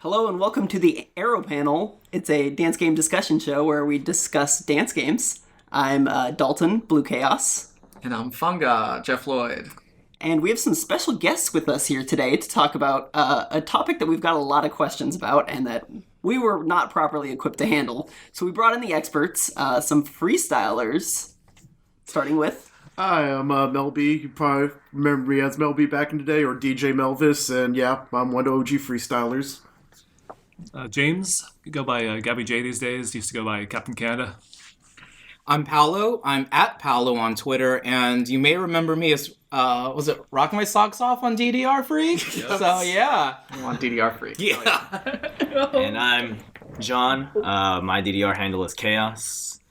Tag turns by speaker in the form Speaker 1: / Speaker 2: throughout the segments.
Speaker 1: Hello and welcome to the Arrow Panel. It's a dance game discussion show where we discuss dance games. I'm Dalton, Blue Chaos.
Speaker 2: And I'm Funga, Jeff Lloyd.
Speaker 1: And we have some special guests with us here today to talk about a topic that we've got a lot of questions about and that we were not properly equipped to handle. So we brought in the experts, some freestylers, starting with...
Speaker 3: Hi, I'm Mel B. You probably remember me as Mel B back in the day, or DJ Melvis, and yeah, I'm one of the OG freestylers.
Speaker 4: James, you go by Gabby J these days. Used to go by Captain Canada.
Speaker 5: I'm Paolo. I'm at Paolo on Twitter, and you may remember me as, was it Rockin' My Socks Off on DDR Freak? Yes. So, yeah.
Speaker 2: I'm on DDR Freak.
Speaker 5: Yeah.
Speaker 6: And I'm John. My DDR handle is Chaos.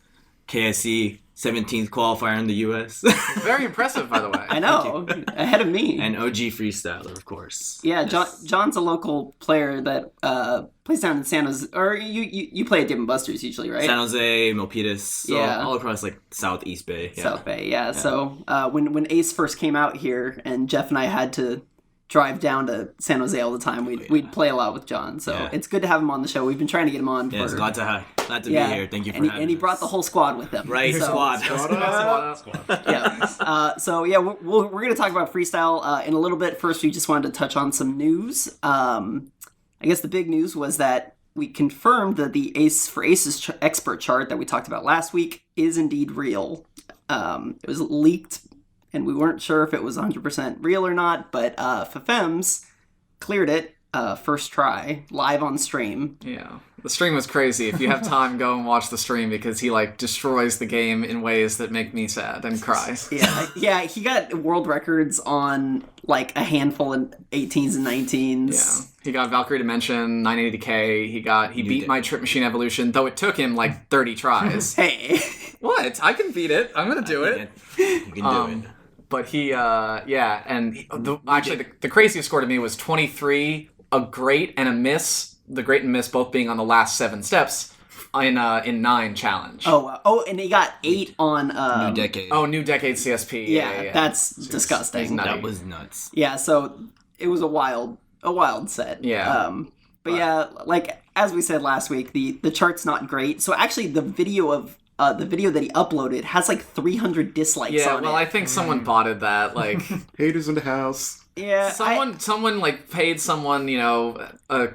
Speaker 6: KSC 17th qualifier in the US.
Speaker 2: Very impressive, by the way.
Speaker 1: I know, ahead of me.
Speaker 6: And OG freestyler, of course.
Speaker 1: Yeah, John's a local player that plays down in San Jose, or you play at Dave & Buster's usually, right?
Speaker 6: San Jose, Milpitas, so
Speaker 1: Yeah.
Speaker 6: all across like Southeast Bay. Yeah.
Speaker 1: South Bay, yeah. So when Ace first came out here, and Jeff and I had to drive down to San Jose all the time, we'd play a lot with John. So it's good to have him on the show. We've been trying to get him on.
Speaker 6: Yes, glad to be here. Thank you for having us.
Speaker 1: And he brought the whole squad with him.
Speaker 6: Right,
Speaker 1: so,
Speaker 6: squad.
Speaker 1: Yeah. So yeah, we're going to talk about freestyle in a little bit. First, we just wanted to touch on some news. I guess the big news was that we confirmed that the Aces expert chart that we talked about last week is indeed real. It was leaked, and we weren't sure if it was 100% real or not, but FEFEMZ cleared it first try, live on stream.
Speaker 2: Yeah. The stream was crazy. If you have time, go and watch the stream because he, destroys the game in ways that make me sad and cry.
Speaker 1: Yeah, he got world records on, a handful of 18s and 19s.
Speaker 2: Yeah. He got Valkyrie Dimension, 980K. He beat my Trip Machine Evolution, though it took him, 30 tries.
Speaker 1: Hey.
Speaker 2: What? I can beat it. I'm going to do it.
Speaker 6: You can do it.
Speaker 2: But he, the craziest score to me was 23, a great and a miss. The great and miss both being on the last 7 steps in 9 challenge.
Speaker 1: Oh, and he got 8 on
Speaker 6: New Decade.
Speaker 2: Oh, New Decade CSP.
Speaker 1: Yeah, that's disgusting.
Speaker 6: That was nuts.
Speaker 1: Yeah, so it was a wild set.
Speaker 2: Yeah.
Speaker 1: But as we said last week, the chart's not great. So actually, the video that he uploaded has 300 dislikes on it.
Speaker 2: Yeah, well, I think someone botted that.
Speaker 3: Haters in the house.
Speaker 1: Yeah,
Speaker 2: someone paid someone, a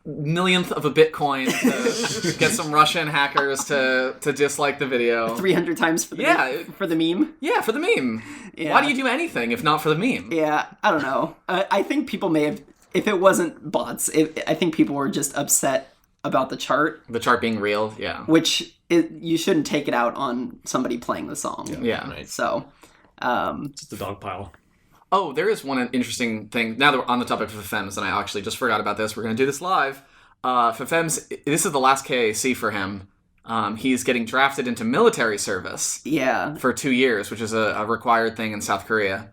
Speaker 2: millionth of a Bitcoin to get some Russian hackers to dislike the video.
Speaker 1: 300 times for the for the meme.
Speaker 2: Yeah, for the meme.
Speaker 1: Yeah.
Speaker 2: Why do you do anything if not for the meme?
Speaker 1: Yeah, I don't know. I think people may have, if it wasn't bots, I think people were just upset about the chart.
Speaker 2: The chart being real, yeah.
Speaker 1: Which you shouldn't take it out on somebody playing the song.
Speaker 2: Yeah.
Speaker 6: Right.
Speaker 1: So,
Speaker 4: Just a dog pile.
Speaker 2: Oh, there is one interesting thing. Now that we're on the topic of FEFEMZ, and I actually just forgot about this, we're going to do this live. FEFEMZ, this is the last KAC for him. He's getting drafted into military service.
Speaker 1: Yeah.
Speaker 2: For 2 years, which is a required thing in South Korea.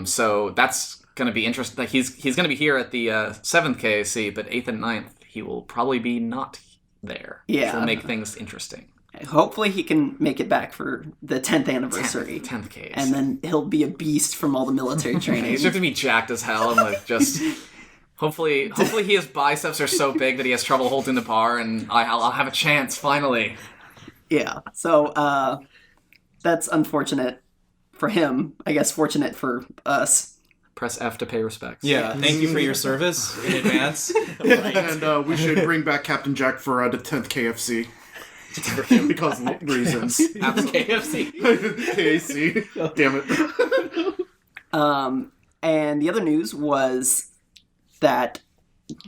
Speaker 2: So that's going to be interesting. He's going to be here at the 7th KAC, but 8th and 9th, he will probably be not there.
Speaker 1: Yeah.
Speaker 2: Which will make things interesting.
Speaker 1: Hopefully he can make it back for the 10th anniversary.
Speaker 2: 10th case.
Speaker 1: And then he'll be a beast from all the military training.
Speaker 2: He's going to be jacked as hell and just... Hopefully his biceps are so big that he has trouble holding the bar and I'll have a chance, finally.
Speaker 1: Yeah. So, that's unfortunate for him. I guess fortunate for us.
Speaker 2: Press F to pay respects.
Speaker 5: Yeah, thank you for your service in advance.
Speaker 3: And we should bring back Captain Jack for the 10th KFC. Because of reasons.
Speaker 2: KFC.
Speaker 3: KAC. Damn it.
Speaker 1: And the other news was that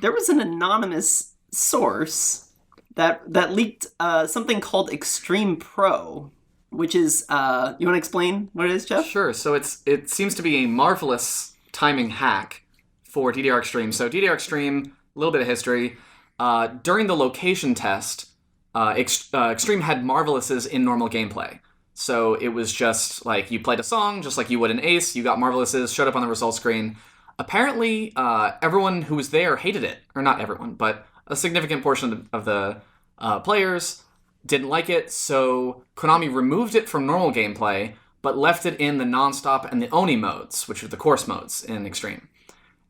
Speaker 1: there was an anonymous source that leaked something called Extreme Pro, which is, you want to explain what it is, Jeff?
Speaker 2: Sure. So it seems to be a marvelous timing hack for DDR Extreme. So DDR Extreme, a little bit of history. During the location test, Extreme had marvelouses in normal gameplay. So it was just you played a song, just like you would in Ace, you got marvelouses, showed up on the result screen. Apparently, everyone who was there hated it. Or not everyone, but a significant portion of the players didn't like it, so Konami removed it from normal gameplay, but left it in the non-stop and the Oni modes, which are the course modes in Extreme.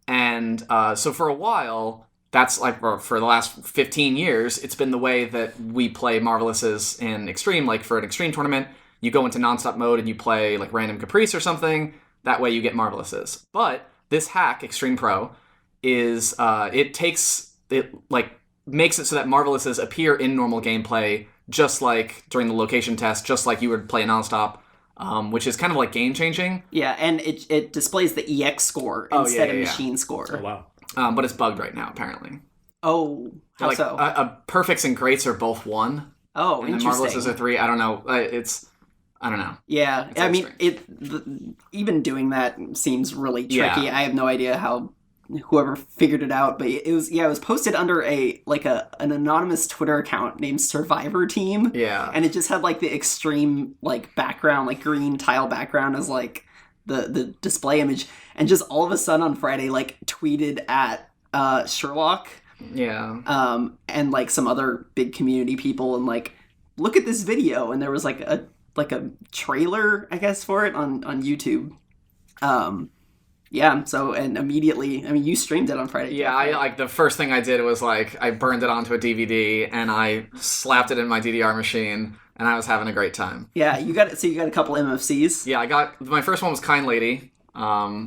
Speaker 2: And so for a while, that's like for the last 15 years, it's been the way that we play Marvelouses in Extreme. Like for an Extreme tournament, you go into nonstop mode and you play like Random Caprice or something. That way you get Marvelouses. But this hack, Extreme Pro, is it makes it so that Marvelouses appear in normal gameplay, just like during the location test, just like you would play nonstop. Which is kind of like game changing.
Speaker 1: Yeah, and it displays the EX score instead of machine score.
Speaker 4: Oh, wow.
Speaker 2: But it's bugged right now, apparently.
Speaker 1: Oh, how
Speaker 2: like,
Speaker 1: so?
Speaker 2: Perfects and greats are both 1.
Speaker 1: Oh,
Speaker 2: and
Speaker 1: interesting.
Speaker 2: Marvelouses are 3. I don't know. I don't know.
Speaker 1: Yeah,
Speaker 2: It's
Speaker 1: I mean,
Speaker 2: strange.
Speaker 1: even doing that seems really tricky.
Speaker 2: Yeah.
Speaker 1: I have no idea how whoever figured it out, but it was posted under an anonymous Twitter account named Survivor Team.
Speaker 2: Yeah.
Speaker 1: And it just had like the extreme like background, like green tile background as like the display image, and just all of a sudden on Friday like tweeted at Sherlock.
Speaker 2: Yeah.
Speaker 1: And like some other big community people, and like, look at this video, and there was like a trailer, I guess, for it on YouTube. Yeah, so, and immediately, I mean, you streamed it on Friday.
Speaker 2: Yeah, I like the first thing I did was like I burned it onto a DVD and I slapped it in my DDR machine, and I was having a great time.
Speaker 1: Yeah, you got a couple MFCs.
Speaker 2: Yeah, I got my first one was Kind Lady,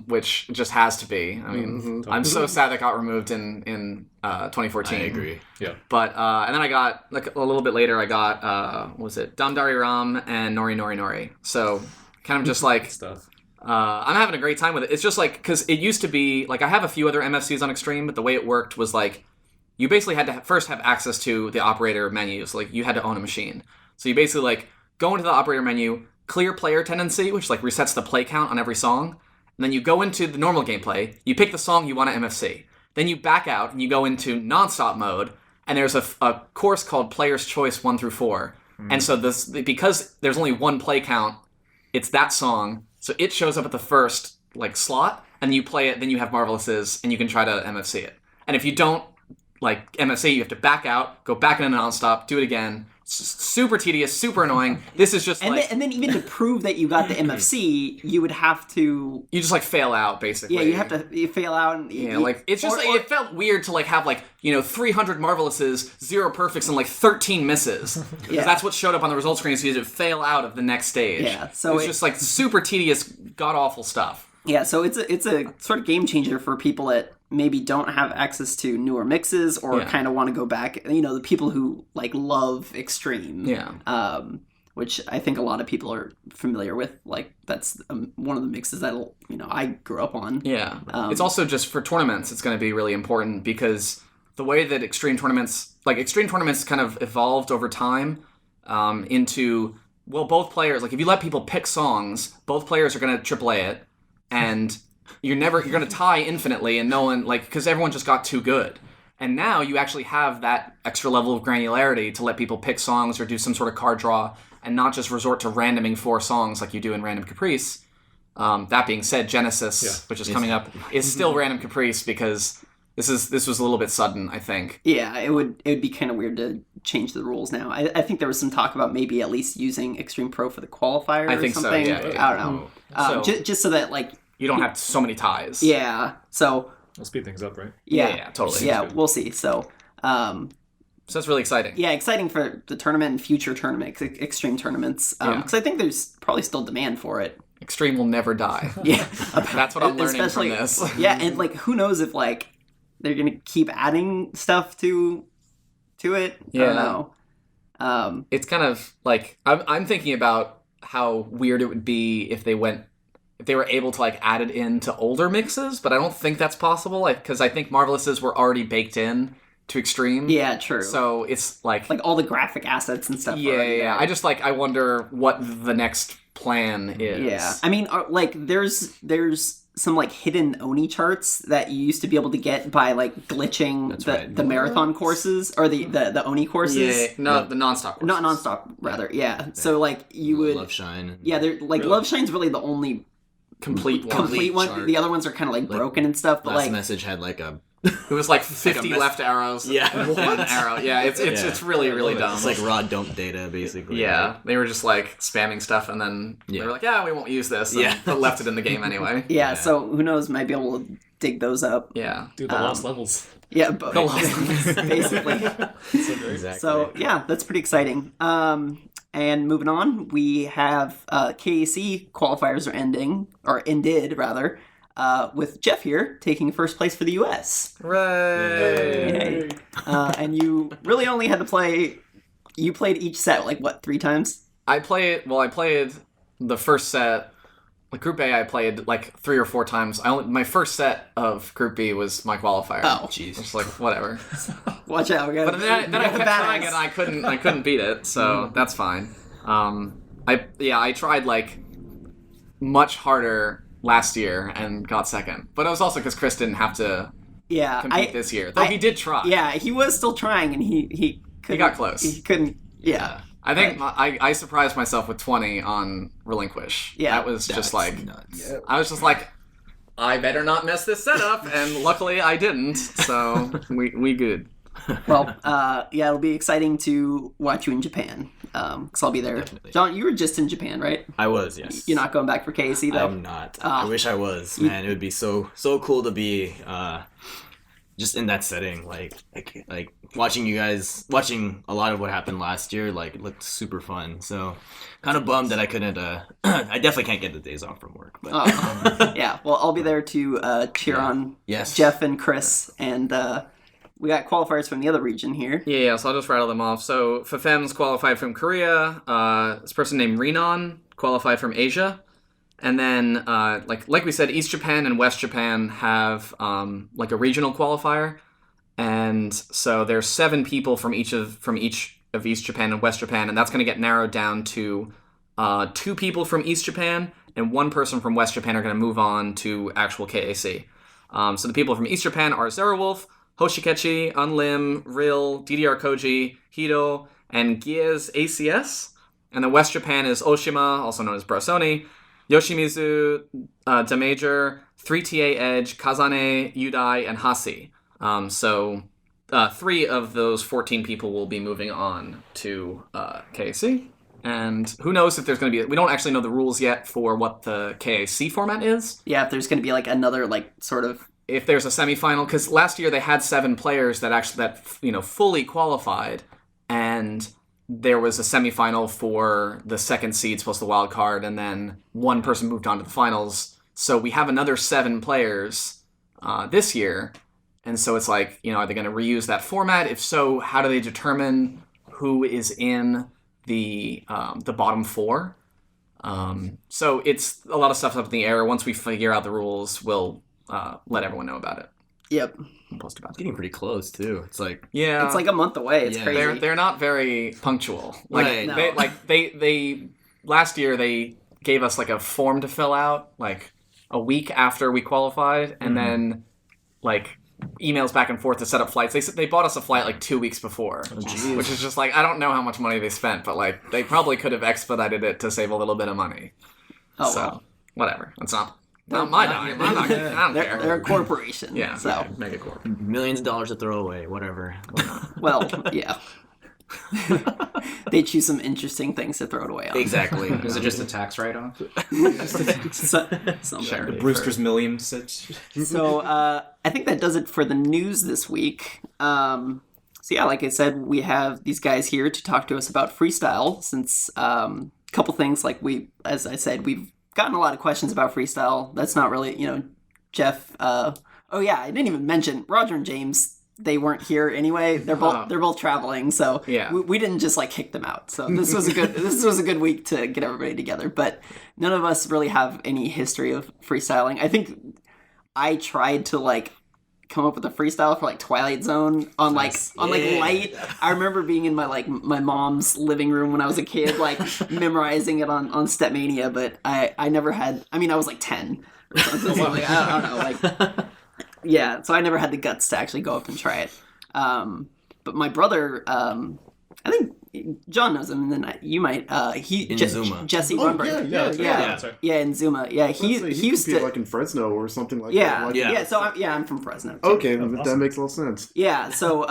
Speaker 2: which just has to be. I mean, I'm so sad that got removed in 2014.
Speaker 6: I agree.
Speaker 4: Yeah.
Speaker 2: But and then I got like a little bit later I got what was it, Dam Dari Ram and Nori Nori Nori. So kind of just like
Speaker 4: Stuff.
Speaker 2: I'm having a great time with it. It's just like, because it used to be like I have a few other MFCs on Extreme, but the way it worked was like you basically had to first have access to the operator menus. Like you had to own a machine. So you basically like go into the operator menu, clear player tendency, which like resets the play count on every song. And then you go into the normal gameplay, you pick the song you want to MFC. Then you back out and you go into nonstop mode, and there's a course called Player's Choice 1 through 4. And so because there's only one play count, it's that song. So it shows up at the first like slot, and you play it, then you have Marvelouses, and you can try to MFC it. And if you don't like MFC, you have to back out, go back into nonstop, do it again. Super tedious, super annoying. This is just
Speaker 1: and then even to prove that you got the MFC, you would have to...
Speaker 2: You just like fail out, basically.
Speaker 1: Yeah, you have to fail out. And
Speaker 2: it's just it felt weird to like have like 300 Marvelouses, 0 perfects, and like 13 misses. Because that's what showed up on the results screen. So you had to fail out of the next stage.
Speaker 1: Yeah, so
Speaker 2: it's just like super tedious, god awful stuff.
Speaker 1: Yeah, so it's a sort of game changer for people that maybe don't have access to newer mixes or kind of want to go back. The people who like love Extreme.
Speaker 2: Yeah.
Speaker 1: Which I think a lot of people are familiar with. Like that's one of the mixes that I grew up on.
Speaker 2: Yeah. It's also just for tournaments. It's going to be really important because the way that Extreme tournaments kind of evolved over time into both players. Like if you let people pick songs, both players are going to AAA it. And you're going to tie infinitely, and no one, like, because everyone just got too good. And now you actually have that extra level of granularity to let people pick songs or do some sort of card draw, and not just resort to randoming 4 songs like you do in Random Caprice. That being said, Genesis, which is coming up, is still Random Caprice because this was a little bit sudden, I think.
Speaker 1: Yeah, it would be kind of weird to change the rules now. I think there was some talk about maybe at least using Extreme Pro for the qualifier or something.
Speaker 2: So, yeah.
Speaker 1: I don't know. Just so that, like...
Speaker 2: You don't have so many ties.
Speaker 1: Yeah, so...
Speaker 4: We'll speed things up, right?
Speaker 2: Yeah, totally.
Speaker 1: Yeah, we'll see. So
Speaker 2: that's really exciting.
Speaker 1: Yeah, exciting for the tournament and future tournaments, Extreme tournaments. Because I think there's probably still demand for it.
Speaker 2: Extreme will never die.
Speaker 1: Yeah.
Speaker 2: That's what I'm learning from this.
Speaker 1: Yeah, and like, who knows if like they're going to keep adding stuff to it?
Speaker 2: Yeah.
Speaker 1: I don't know.
Speaker 2: It's kind of like, I'm thinking about how weird it would be if they were able to like add it into older mixes, but I don't think that's possible because I think Marvelouses were already baked in to Extreme.
Speaker 1: Yeah, true.
Speaker 2: So it's like
Speaker 1: all the graphic assets and stuff.
Speaker 2: Yeah. I wonder what the next plan is.
Speaker 1: Yeah, I mean, like there's some like hidden Oni charts that you used to be able to get by like glitching the marathon courses or the Oni courses.
Speaker 2: Yeah, no, the nonstop courses.
Speaker 1: Not nonstop, rather. Yeah. So like you would
Speaker 6: Love Shine.
Speaker 1: Yeah, they're like
Speaker 6: really?
Speaker 1: Love Shine's really the only
Speaker 2: complete
Speaker 1: one.
Speaker 6: Chart.
Speaker 1: The other ones are kind of like broken and stuff. But
Speaker 6: Last
Speaker 1: like
Speaker 6: Message had like a
Speaker 2: It was like 50 left arrows.
Speaker 6: Yeah.
Speaker 2: One arrow. Yeah, it's really, really dumb.
Speaker 6: It's like raw dump data, basically.
Speaker 2: Yeah, they were just like spamming stuff, and then they were like, "Yeah, we won't use this." But left it in the game anyway.
Speaker 1: Yeah, so who knows? Might be able to dig those up.
Speaker 2: Yeah,
Speaker 4: Dude, the lost levels.
Speaker 1: Yeah, but basically.
Speaker 6: Exactly.
Speaker 1: So yeah, that's pretty exciting. And moving on, we have KAC qualifiers are ended rather. With Jeff here taking first place for the U.S.
Speaker 2: Hooray!
Speaker 1: And you really only had to play. You played each set like what 3 times?
Speaker 2: I played the first set. Like Group A, I played like 3 or 4 times. My first set of Group B was my qualifier.
Speaker 1: Oh,
Speaker 6: jeez.
Speaker 2: It's like whatever.
Speaker 1: Watch out!
Speaker 2: But then I kept trying and I couldn't beat it, so that's fine. I tried like much harder last year and got second, but it was also because Chris didn't have to compete this year. Though he did try.
Speaker 1: Yeah, he was still trying, and he
Speaker 2: got close.
Speaker 1: He couldn't. Yeah.
Speaker 2: I think I surprised myself with 20 on Relinquish. Yeah, that was just like nuts. I was just like, I better not mess this setup, and luckily I didn't. So we good.
Speaker 1: Well, it'll be exciting to watch you in Japan, because I'll be there. Definitely. John, you were just in Japan, right?
Speaker 6: I was, yes.
Speaker 1: You're not going back for KAC, though?
Speaker 6: I'm not. I wish I was, man. It would be so cool to be just in that setting, like watching you guys, watching a lot of what happened last year, like, it looked super fun. So, kind of bummed that I couldn't, I definitely can't get the days off from work. But.
Speaker 1: Yeah, well, I'll be there to cheer on Jeff and Chris, and we got qualifiers from the other region here.
Speaker 2: Yeah, so I'll just rattle them off. So, FEFEMZ qualified from Korea, this person named Renan qualified from Asia. And then, like we said, East Japan and West Japan have like a regional qualifier, and so there's 7 people from each of East Japan and West Japan, and that's going to get narrowed down to 2 people from East Japan and 1 person from West Japan are going to move on to actual KAC. So the people from East Japan are Zerowolf, Hoshikechi, Unlim, Ril, DDR Koji, Hito, and Giez ACS. And then West Japan is Oshima, also known as Brosoni, Yoshimizu, Damager, 3TA Edge, Kazane, Yudai, and Hasi. So 3 of those 14 people will be moving on to KAC. And who knows if there's going to be... We don't actually know the rules yet for what the KAC format is.
Speaker 1: Yeah, if there's going to be like another like sort of...
Speaker 2: If there's a semifinal, because last year they had 7 players that fully qualified, and there was a semifinal for the second seeds plus the wild card, and then 1 person moved on to the finals. So we have another 7 players this year, and so it's like, are they going to reuse that format? If so, how do they determine who is in the bottom 4? So it's a lot of stuff up in the air. Once we figure out the rules, we'll let everyone know about it.
Speaker 1: Yep.
Speaker 2: We'll post about it.
Speaker 6: It's getting pretty close too. It's like
Speaker 1: it's like a month away. It's crazy.
Speaker 2: They're not very punctual.
Speaker 6: Right.
Speaker 2: They last year they gave us like a form to fill out like a week after we qualified, and then like emails back and forth to set up flights. They bought us a flight like 2 weeks before, which is just like, I don't know how much money they spent, but like they probably could have expedited it to save a little bit of money. Whatever. It's not my dime. I don't care.
Speaker 1: They're a corporation.
Speaker 2: Yeah.
Speaker 1: So
Speaker 2: mega corp.
Speaker 6: millions of dollars to throw away, whatever.
Speaker 1: Well, yeah. They choose some interesting things to throw it away on.
Speaker 6: Exactly.
Speaker 5: Is it just a tax write-off?
Speaker 1: The
Speaker 5: Brewster's Millions.
Speaker 1: So I think that does it for the news this week. So yeah, like I said, we have these guys here to talk to us about freestyle, since a couple things, like as I said, we've gotten a lot of questions about freestyle. That's not really, Jeff. Oh yeah, I didn't even mention Roger and James. They weren't here anyway. They're both traveling, so
Speaker 2: yeah.
Speaker 1: we didn't just like kick them out. So this was a good week to get everybody together. But none of us really have any history of freestyling. I think I tried to like come up with a freestyle for like Twilight Zone on like Light. I remember being in my mom's living room when I was a kid, like memorizing it on Stepmania. But I never had. I mean, I was like 10 or something. So like, I don't know, like. Yeah, so I never had the guts to actually go up and try it. But my brother, I think John knows him, and then you might.
Speaker 6: Inazuma.
Speaker 1: Jesse
Speaker 3: Oh,
Speaker 1: Runberg.
Speaker 3: yeah.
Speaker 4: That's right.
Speaker 1: Yeah, in Zuma. Yeah, he used
Speaker 3: competed,
Speaker 1: to.
Speaker 3: like in Fresno or something like
Speaker 1: Yeah,
Speaker 3: that. Like,
Speaker 1: yeah. So I'm from Fresno. Too.
Speaker 3: Okay,
Speaker 4: That's
Speaker 3: that
Speaker 4: awesome.
Speaker 3: makes a lot of sense.
Speaker 1: Yeah. So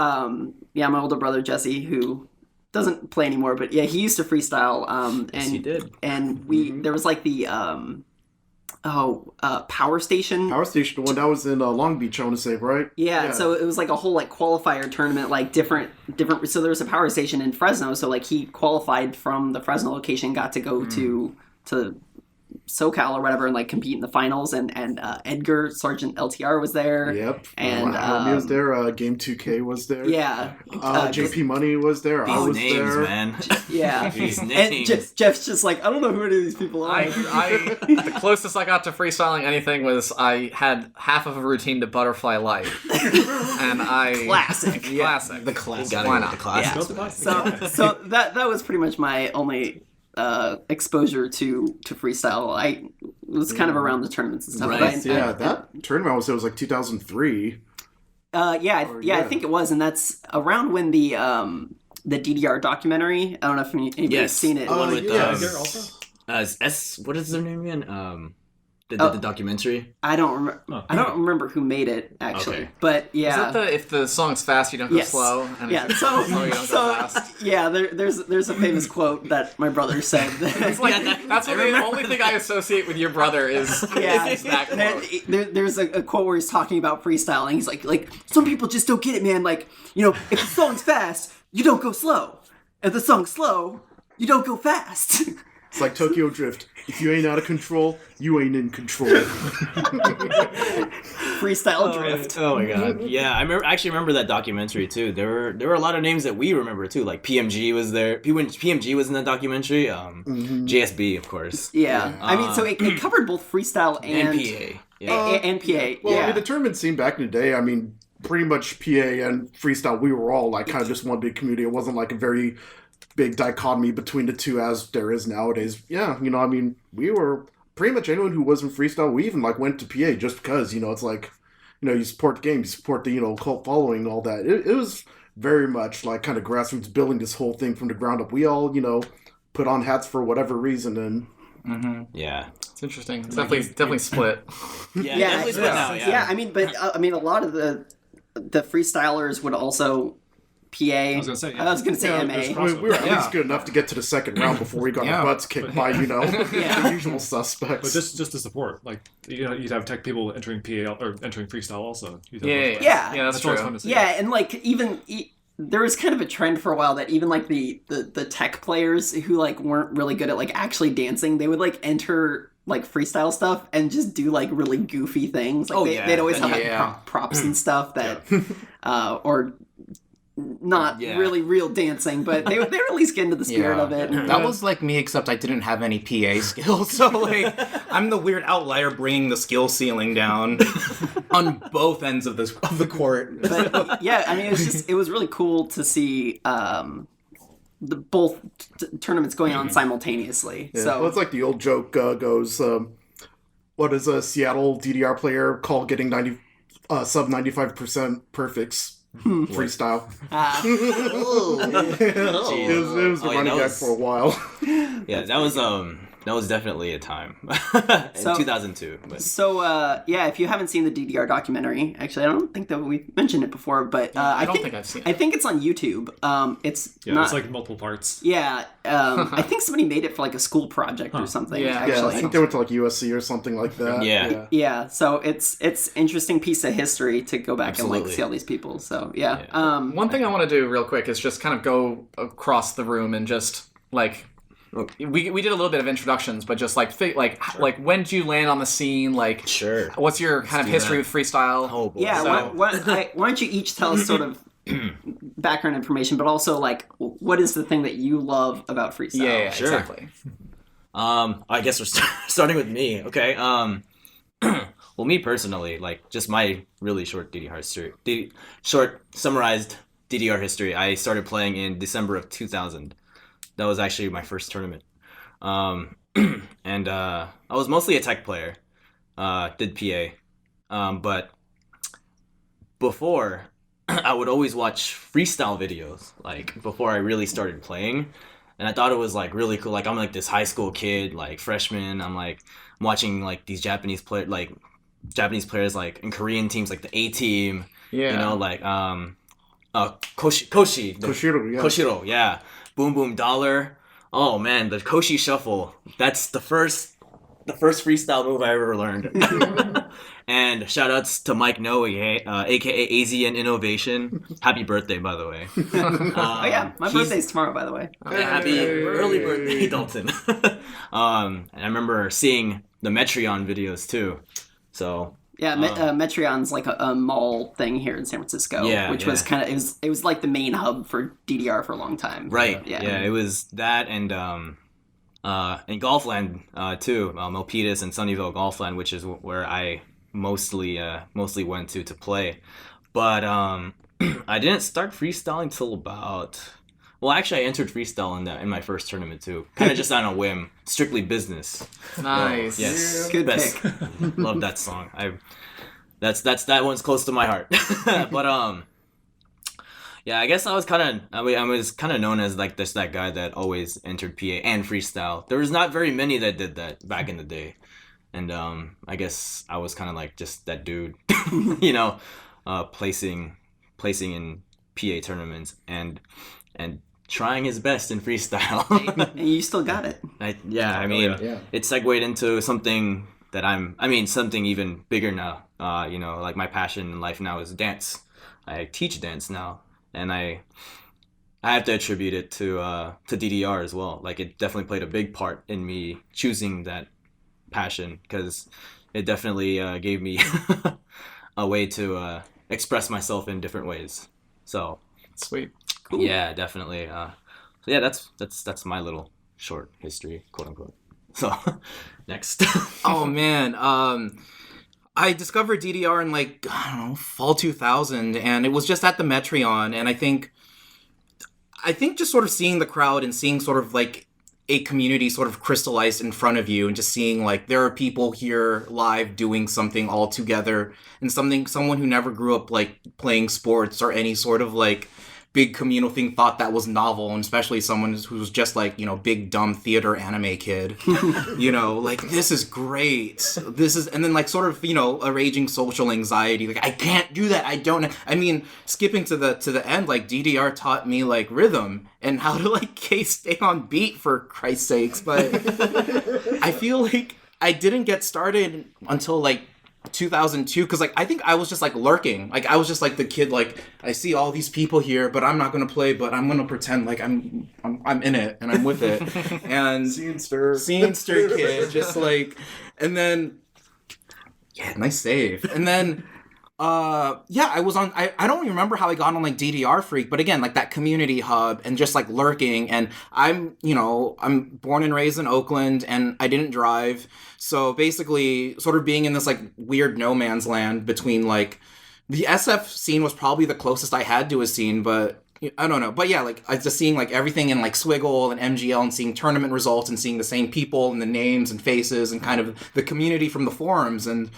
Speaker 1: my older brother Jesse, who doesn't play anymore, but yeah, he used to freestyle. And
Speaker 6: Yes, he did.
Speaker 1: And there was like the Power Station.
Speaker 3: Power Station, the one that was in Long Beach, I want to say, right?
Speaker 1: Yeah, so it was like a whole like qualifier tournament, like different. So there was a Power Station in Fresno, so like he qualified from the Fresno location, got to go to SoCal or whatever, and like compete in the finals. And Edgar Sergeant LTR was there.
Speaker 3: Yep.
Speaker 1: And
Speaker 3: Homie was there. Game 2K was there.
Speaker 1: yeah,
Speaker 3: JP Money was there. I
Speaker 6: These
Speaker 3: was
Speaker 6: names,
Speaker 3: there.
Speaker 6: man.
Speaker 1: yeah.
Speaker 6: These
Speaker 1: And
Speaker 6: names.
Speaker 1: Jeff's just like, I don't know who any of these people are.
Speaker 2: The closest I got to freestyling anything was I had half of a routine to Butterfly Light, and I
Speaker 1: Classic.
Speaker 2: classic.
Speaker 5: The classic.
Speaker 6: Gotta
Speaker 2: Why
Speaker 6: go
Speaker 2: not?
Speaker 6: with the classics.
Speaker 1: So that was pretty much my only exposure to freestyle. I was kind of around the tournaments and stuff.
Speaker 6: Right.
Speaker 1: But
Speaker 3: Yeah, that tournament was like 2003.
Speaker 1: I think it was, and that's around when the DDR documentary. I don't know if anybody's
Speaker 6: Yes.
Speaker 1: seen it.
Speaker 6: The one with
Speaker 3: yeah.
Speaker 4: There also?
Speaker 6: what is their name again? The documentary.
Speaker 1: I don't remember.
Speaker 4: Oh.
Speaker 1: I don't remember who made it actually,
Speaker 6: Okay.
Speaker 1: but
Speaker 2: Is
Speaker 1: yeah.
Speaker 2: that if the song's fast, you don't go
Speaker 1: Yes.
Speaker 2: slow? And
Speaker 1: Yeah,
Speaker 2: if
Speaker 1: so,
Speaker 2: it's slow, you don't
Speaker 1: so
Speaker 2: go fast?
Speaker 1: yeah, there's a famous quote that my brother said.
Speaker 2: It's like, that's what the only thing I associate with your brother is,
Speaker 1: Yeah,
Speaker 2: is that quote.
Speaker 1: there's a quote where he's talking about freestyling. He's like some people just don't get it, man. Like, if the song's fast, you don't go slow. If the song's slow, you don't go fast.
Speaker 3: It's like Tokyo Drift. If you ain't out of control, you ain't in control.
Speaker 1: Freestyle drift.
Speaker 6: Oh my god! Yeah, I actually remember that documentary too. There were a lot of names that we remember too. Like PMG was there. PMG was in that documentary. JSB, of course.
Speaker 1: Yeah, I mean, so it covered both freestyle and
Speaker 6: PA.
Speaker 1: and PA.
Speaker 3: Well,
Speaker 1: yeah.
Speaker 3: I mean, the tournament scene back in the day, I mean, pretty much PA and freestyle, we were all like kind of just one big community. It wasn't like a very big dichotomy between the two as there is nowadays. Yeah, I mean, we were pretty much anyone who wasn't freestyle. We even like went to PA just because, it's like, you support the game, you support the, cult following, all that. It was very much like kind of grassroots building this whole thing from the ground up. We all, put on hats for whatever reason and
Speaker 6: Yeah.
Speaker 2: It's interesting. It's definitely split.
Speaker 6: Yeah,
Speaker 1: Yeah,
Speaker 6: definitely split now.
Speaker 1: yeah. I mean, but a lot of the freestylers would also PA. I
Speaker 4: was gonna say, yeah.
Speaker 1: I was gonna say
Speaker 3: yeah,
Speaker 1: MA.
Speaker 3: I mean, we were at least good enough to get to the second round before we got
Speaker 5: Yeah.
Speaker 3: our butts kicked by,
Speaker 1: Yeah.
Speaker 3: the usual suspects.
Speaker 4: But just to support, like you'd have tech people entering PA or entering freestyle also. You'd have
Speaker 2: Yeah,
Speaker 4: those-
Speaker 1: yeah.
Speaker 2: Yeah, that's
Speaker 4: That's always
Speaker 2: true.
Speaker 4: fun to see.
Speaker 1: Yeah, and like there was kind of a trend for a while that even like the tech players who like weren't really good at like actually dancing, they would like enter like freestyle stuff and just do like really goofy things. Like they'd always have like
Speaker 2: Yeah.
Speaker 1: props and stuff that or not really real dancing, but they would at least get into the spirit of it. And,
Speaker 5: That was like me, except I didn't have any PA skills. So like, I'm the weird outlier bringing the skill ceiling down on both ends of the court.
Speaker 1: but yeah, I mean, it was really cool to see the both tournaments going on simultaneously.
Speaker 3: Yeah,
Speaker 1: So
Speaker 3: well, it's like the old joke goes, what is a Seattle DDR player called getting sub 95% perfects freestyle? It was the running gag for a while.
Speaker 6: Yeah, that was definitely a time in 2002. But
Speaker 1: So, yeah, if you haven't seen the DDR documentary, actually, I don't think that we mentioned it before, but
Speaker 2: I don't think I've seen it.
Speaker 1: I think it's on YouTube. It's
Speaker 4: Yeah,
Speaker 1: not.
Speaker 4: it's like multiple parts.
Speaker 1: Yeah, I think somebody made it for like a school project or something.
Speaker 2: Yeah.
Speaker 3: Yeah,
Speaker 1: actually.
Speaker 3: I think they went to like USC or something like that.
Speaker 6: Yeah.
Speaker 1: Yeah, so it's interesting piece of history to go back and like
Speaker 6: Absolutely.
Speaker 1: see all these people. So yeah,
Speaker 6: Yeah.
Speaker 2: One thing I want to do real quick is just kind of go across the room and just like we did a little bit of introductions, but just like like when did you land on the scene? Like,
Speaker 6: Sure.
Speaker 2: what's your kind of
Speaker 6: do
Speaker 2: history
Speaker 6: that.
Speaker 2: with freestyle?
Speaker 6: Oh boy.
Speaker 1: yeah.
Speaker 2: So-
Speaker 1: Why don't you each tell us sort of background information, but also like what is the thing that you love about freestyle?
Speaker 2: Yeah,
Speaker 6: Sure.
Speaker 2: exactly.
Speaker 6: I guess we're starting with me. Okay. Well, me personally, like just my really short DDR history, short summarized DDR history. I started playing in December of 2000. That was actually my first tournament. And I was mostly a tech player. Did PA. But before I would always watch freestyle videos like before I really started playing, and I thought it was like really cool. Like I'm like this high school kid, like freshman. I'm like watching like these Japanese players like in Korean teams like the A team.
Speaker 2: Yeah.
Speaker 6: You know, like Koshiro,
Speaker 3: yeah.
Speaker 6: Koshiro, yeah. Boom Boom Dollar. Oh man, the Koshi Shuffle. That's the first freestyle move I ever learned. And shout outs to Mike Noe, aka AZN Innovation. Happy birthday, by the way.
Speaker 1: Oh yeah, my birthday's tomorrow, by the way.
Speaker 6: Happy early birthday, Dalton. And I remember seeing the Metreon videos too. So
Speaker 1: Yeah, Metreon's like a mall thing here in San Francisco, which was kind of it was like the main hub for DDR for a long time.
Speaker 6: Right. Yeah, it was that and in Golfland too, Milpitas and Sunnyvale Golfland, which is where I mostly went to play. But I didn't start freestyling till about. Well, actually, I entered freestyle in my first tournament too. Kind of just on a whim, strictly business.
Speaker 2: Nice.
Speaker 6: Yes,
Speaker 1: Good
Speaker 6: best.
Speaker 1: pick.
Speaker 6: Love that song. That one's close to my heart. But yeah, I guess I was kind of known as like that guy that always entered PA and freestyle. There was not very many that did that back in the day, and I guess I was kind of like just that dude, you know, placing in PA tournaments and trying his best in freestyle.
Speaker 1: And you still got it.
Speaker 6: It segued into something that something even bigger now. You know, like my passion in life now is dance. I teach dance now, and I have to attribute it to DDR as well. Like it definitely played a big part in me choosing that passion because it definitely gave me a way to express myself in different ways. So
Speaker 2: Sweet.
Speaker 1: Cool.
Speaker 6: yeah, definitely. So yeah, that's my little short history, quote unquote. So next.
Speaker 5: Oh man, I discovered DDR in like, I don't know, fall 2000, and it was just at the Metreon, and I think just sort of seeing the crowd and seeing sort of like a community sort of crystallized in front of you, and just seeing like there are people here live doing something all together, and someone who never grew up like playing sports or any sort of like big communal thing thought that was novel, and especially someone who was just like, you know, big dumb theater anime kid. You know, like this is great. And then like sort of, you know, a raging social anxiety. Like I can't do that. I mean, skipping to the end, like DDR taught me like rhythm and how to like stay on beat for Christ's sakes. But I feel like I didn't get started until like 2002 because like I think I was just like lurking. Like I was just like the kid, like I see all these people here but I'm not gonna play, but I'm gonna pretend like I'm in it and I'm with it. And Scenester kid, just like, and then yeah, nice save. And then I was on, I don't remember how I got on like DDR Freak, but again, like that community hub and just like lurking. And I'm born and raised in Oakland and I didn't drive. So basically sort of being in this like weird no man's land between like the SF scene was probably the closest I had to a scene, but I don't know. But yeah, like I just seeing like everything in like Swiggle and MGL and seeing tournament results and seeing the same people and the names and faces and kind of the community from the forums. And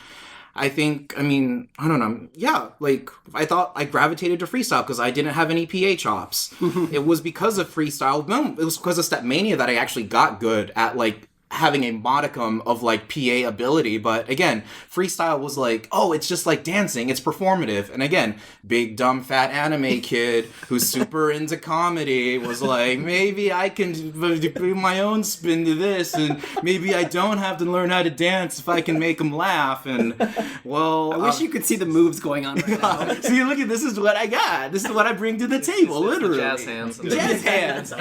Speaker 5: I think, I don't know. Yeah, like, I thought I gravitated to freestyle because I didn't have any PA chops. It was because of freestyle. No, it was because of Stepmania that I actually got good at, like, having a modicum of, like, PA ability. But, again, freestyle was like, oh, it's just like dancing. It's performative. And, again, big, dumb, fat anime kid who's super into comedy was like, maybe I can do my own spin to this. And maybe I don't have to learn how to dance if I can make them laugh. And, well...
Speaker 1: I wish you could see the moves going on right now.
Speaker 5: See, look at this is what I got. This is what I bring to the table, literally.
Speaker 2: Jazz hands.
Speaker 5: Jazz hands.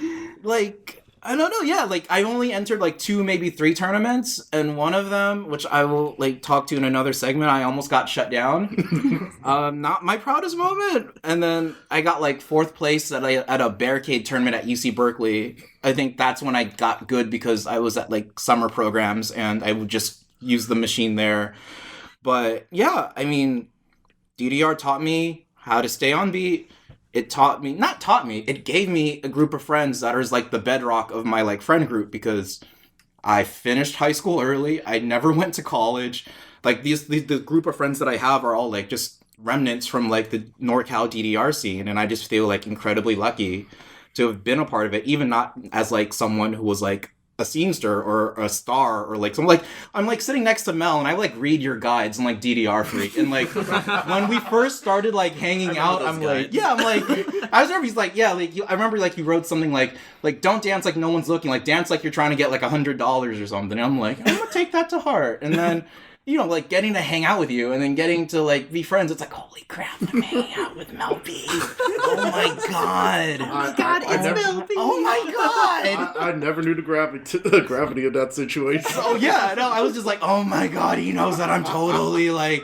Speaker 5: And, like... I don't know, yeah, like, I only entered, like, 2, maybe 3 tournaments, and one of them, which I will, like, talk to in another segment, I almost got shut down. Not my proudest moment. And then I got, like, 4th place at a barricade tournament at UC Berkeley. I think that's when I got good because I was at, like, summer programs, and I would just use the machine there. But, yeah, DDR taught me how to stay on beat. It gave me a group of friends that is like the bedrock of my like friend group because I finished high school early. I never went to college. Like the group of friends that I have are all like just remnants from like the NorCal DDR scene, and I just feel like incredibly lucky to have been a part of it, even not as like someone who was like a scenester or a star or like someone. Like I'm like sitting next to Mel and I like read your guides and like DDR Freak, and like when we first started like hanging out, I'm like, yeah, I'm like, I was remember he's like, yeah, like I remember like you wrote something like don't dance like no one's looking, like dance like you're trying to get like $100 or something. And I'm like, I'm gonna take that to heart. And then you know, like getting to hang out with you and then getting to like be friends, it's like, holy crap, I'm hanging out with Mel B. Oh my god.
Speaker 3: Oh my god,
Speaker 1: it's Mel B.
Speaker 5: Oh my god.
Speaker 3: I never knew the gravity of that situation.
Speaker 5: Oh yeah, no, I was just like, oh my god, he knows that I'm totally like.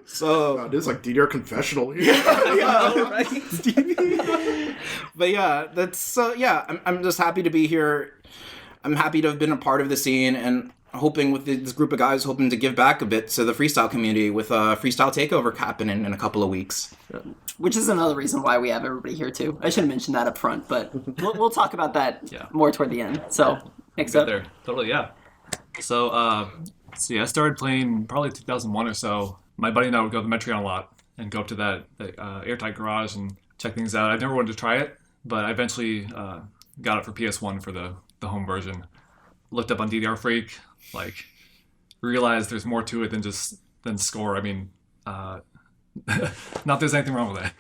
Speaker 5: So
Speaker 3: God, this is like DDR confessional here.
Speaker 5: yeah, right. But yeah, that's I'm just happy to be here. I'm happy to have been a part of the scene, and hoping with this group of guys, hoping to give back a bit to the freestyle community with a freestyle takeover happening in a couple of weeks.
Speaker 1: Which is another reason why we have everybody here too. I should have mentioned that up front, but we'll talk about that more toward the end. So next up,
Speaker 4: there, totally, yeah. So I started playing probably 2001 or so. My buddy and I would go to the Metreon a lot and go up to that airtight garage and check things out. I never wanted to try it, but I eventually got it for PS1 for the home version. Looked up on DDR Freak, like realized there's more to it than score. I mean, not there's anything wrong with that.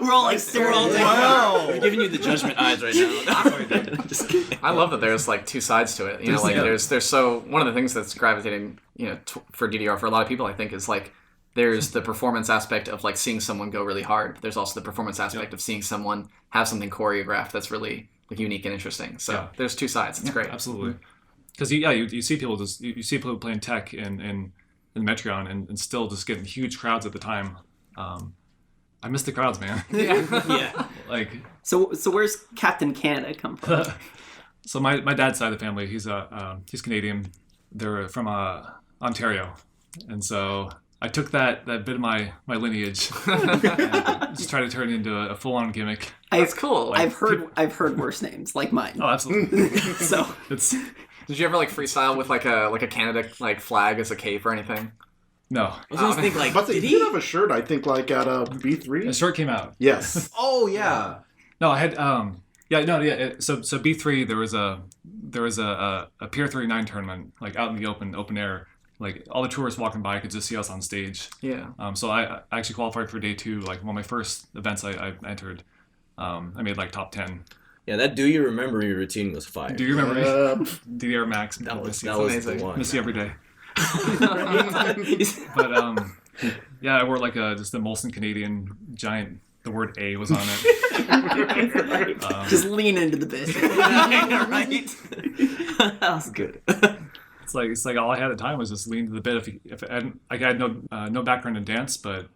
Speaker 1: We're all like staring.
Speaker 6: Wow. We're giving you the judgment eyes right now. Just kidding.
Speaker 2: I love that there's like two sides to it. You know, like there's so one of the things that's gravitating, you know, for DDR for a lot of people, I think, is like there's the performance aspect of like seeing someone go really hard. There's also the performance aspect of seeing someone have something choreographed that's really like unique and interesting. So there's two sides. It's great.
Speaker 4: Absolutely. Because you see people you see people playing tech in Metreon and still just getting huge crowds at the time. I miss the crowds, man.
Speaker 6: Yeah.
Speaker 4: Like
Speaker 1: So where's Captain Canada come from?
Speaker 4: so my dad's side of the family, he's Canadian. They're from Ontario, and so I took that bit of my lineage and just tried to turn it into a full-on gimmick.
Speaker 2: That's cool. Like,
Speaker 1: I've heard worse names like mine.
Speaker 4: Oh, absolutely.
Speaker 1: So
Speaker 4: It's
Speaker 2: did you ever like freestyle with like a Canada like flag as a cape or anything?
Speaker 4: no.
Speaker 6: I was just thinking, like,
Speaker 3: But
Speaker 6: did
Speaker 3: he
Speaker 6: he?
Speaker 3: did have a shirt, I think, like at a B3.
Speaker 4: The short came out.
Speaker 3: Yes.
Speaker 5: Oh yeah.
Speaker 4: No, I had So B3 there was a Pier 39 tournament like out in the open air. Like all the tourists walking by could just see us on stage.
Speaker 2: Yeah.
Speaker 4: So I actually qualified for day 2. Like one of my first events I entered. I made like top 10.
Speaker 6: Yeah, that Do You Remember Me routine was fire.
Speaker 4: Do you remember me?
Speaker 3: Uh,
Speaker 4: DDR Max.
Speaker 6: That was
Speaker 2: amazing.
Speaker 6: the one.
Speaker 4: Miss you every day. But I wore like just a Molson Canadian giant. The word A was on it.
Speaker 1: just lean into the bit.
Speaker 6: Right? That was good.
Speaker 4: It's like all I had at the time was just lean to the bit. If I had no background in dance, but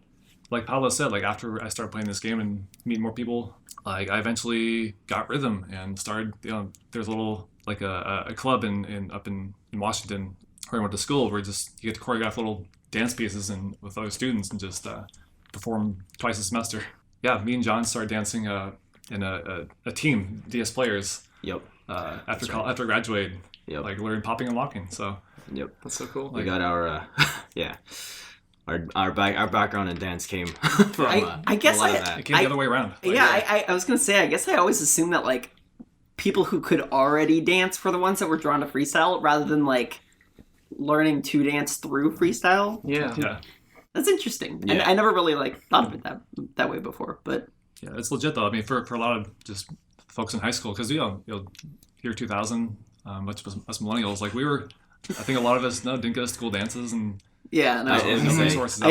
Speaker 4: like Paolo said, like after I started playing this game and meeting more people, like I eventually got rhythm and started. You know, there's a little like a club up in Washington where I went to school where you get to choreograph little dance pieces and with other students and just perform twice a semester. Yeah, me and John started dancing in a team, DS players.
Speaker 6: Yep.
Speaker 4: After I graduated.
Speaker 6: Yep.
Speaker 4: Like learning popping and locking. So
Speaker 6: Yep.
Speaker 2: That's so cool.
Speaker 6: We got our our background in dance came from
Speaker 1: I guess
Speaker 6: a lot
Speaker 1: I-
Speaker 6: of that.
Speaker 4: it came the other way around.
Speaker 1: I was gonna say, I guess I always assumed that like people who could already dance were the ones that were drawn to freestyle rather than like learning to dance through freestyle.
Speaker 2: Yeah.
Speaker 4: Yeah.
Speaker 1: That's interesting. And
Speaker 6: Yeah.
Speaker 1: I never really like thought of it that way before, but
Speaker 4: Yeah, it's legit though. I mean, for a lot of just folks in high school, because year 2000, us millennials, like we were. I think a lot of us didn't go to school dances and
Speaker 1: yeah, no.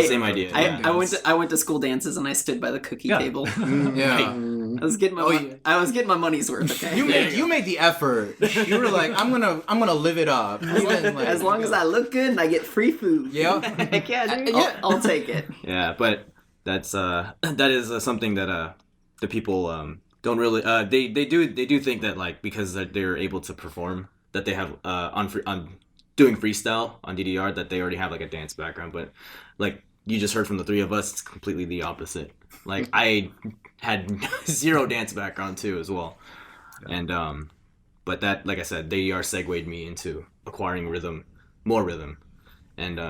Speaker 6: Same idea.
Speaker 1: I went to school dances and I stood by the cookie table.
Speaker 2: Yeah.
Speaker 1: I was getting my money's worth. Okay.
Speaker 5: You made the effort. You were like, I'm gonna live it up.
Speaker 1: As long as I look good and I get free food.
Speaker 5: Yeah.
Speaker 1: Heck yeah, dude.
Speaker 5: Yeah.
Speaker 1: I'll take it.
Speaker 6: Yeah, but that is something that the people don't really they do think that like because they're able to perform that they have on doing freestyle on DDR that they already have like a dance background, but like you just heard from the three of us, it's completely the opposite. Like I had zero dance background too as well, and but that, like I said, DDR segued me into acquiring more rhythm, and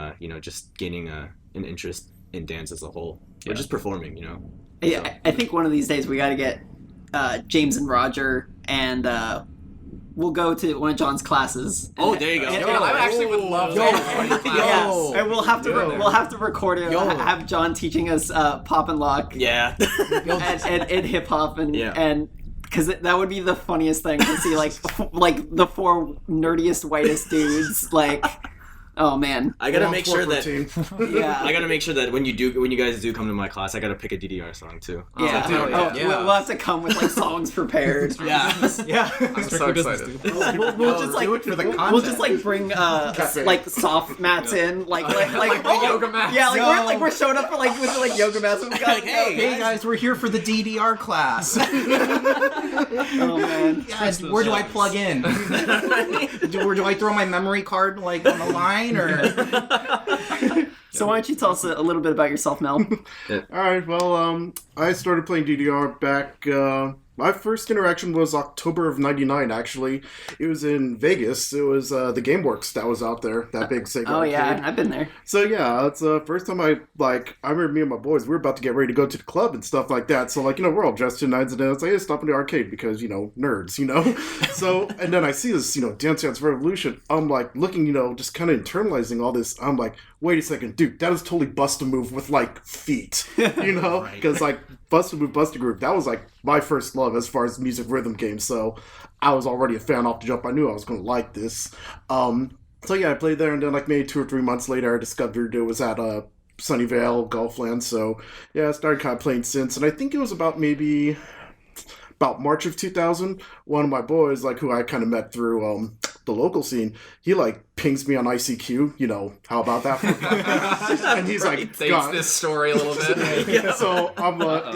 Speaker 6: just gaining an interest in dance as a whole, or just performing.
Speaker 1: I think one of these days we got to get James and Roger, and we'll go to one of John's classes.
Speaker 6: Oh, there you go.
Speaker 2: I actually would love to.
Speaker 1: Yes, and we'll have to record it. Have John teaching us pop and lock.
Speaker 6: Yeah.
Speaker 1: and hip hop and because that would be the funniest thing to see, like the four nerdiest whitest dudes like. Oh man!
Speaker 6: I gotta make sure that
Speaker 1: I
Speaker 6: gotta make sure that when you guys do come to my class, I gotta pick a DDR song too.
Speaker 1: We'll have to come with like songs prepared.
Speaker 6: Yeah.
Speaker 2: I'm so excited.
Speaker 1: We'll just like
Speaker 5: do it for the content.
Speaker 1: we'll just like bring like soft mats in like
Speaker 2: yoga mats.
Speaker 1: Yeah, like we're showing up for like with like yoga mats. And we got,
Speaker 5: Hey guys, we're here for the DDR class.
Speaker 1: Oh man!
Speaker 5: Guys, where do I plug in? Where do I throw my memory card like on the line? Or
Speaker 1: So why don't you tell us a little bit about yourself, Mel?
Speaker 3: All right. Well, I started playing DDR back. My first interaction was October of '99. Actually, it was in Vegas. It was the GameWorks that was out there. That big Sega.
Speaker 1: Oh yeah,
Speaker 3: arcade.
Speaker 1: I've been there.
Speaker 3: So yeah, it's the first time I remember me and my boys, we were about to get ready to go to the club and stuff like that. So we're all dressed in nines and it's like, hey, stop in the arcade because, nerds, So, and then I see this, Dance Dance Revolution. I'm like looking, just kind of internalizing all this. I'm like, wait a second, dude, that is totally Bust a Move with feet, because Bust a Move, Bust a Groove, that was my first love as far as music rhythm games. So I was already a fan off the jump. I knew I was going to like this. So yeah, I played there, and then maybe 2 or 3 months later, I discovered it was at Sunnyvale, Gulfland. So yeah, I started kind of playing since, and I think it was about March of 2000. One of my boys, who I kind of met through the local scene, he pings me on ICQ. How about that? And he's like,
Speaker 2: dates this story a little bit.
Speaker 3: So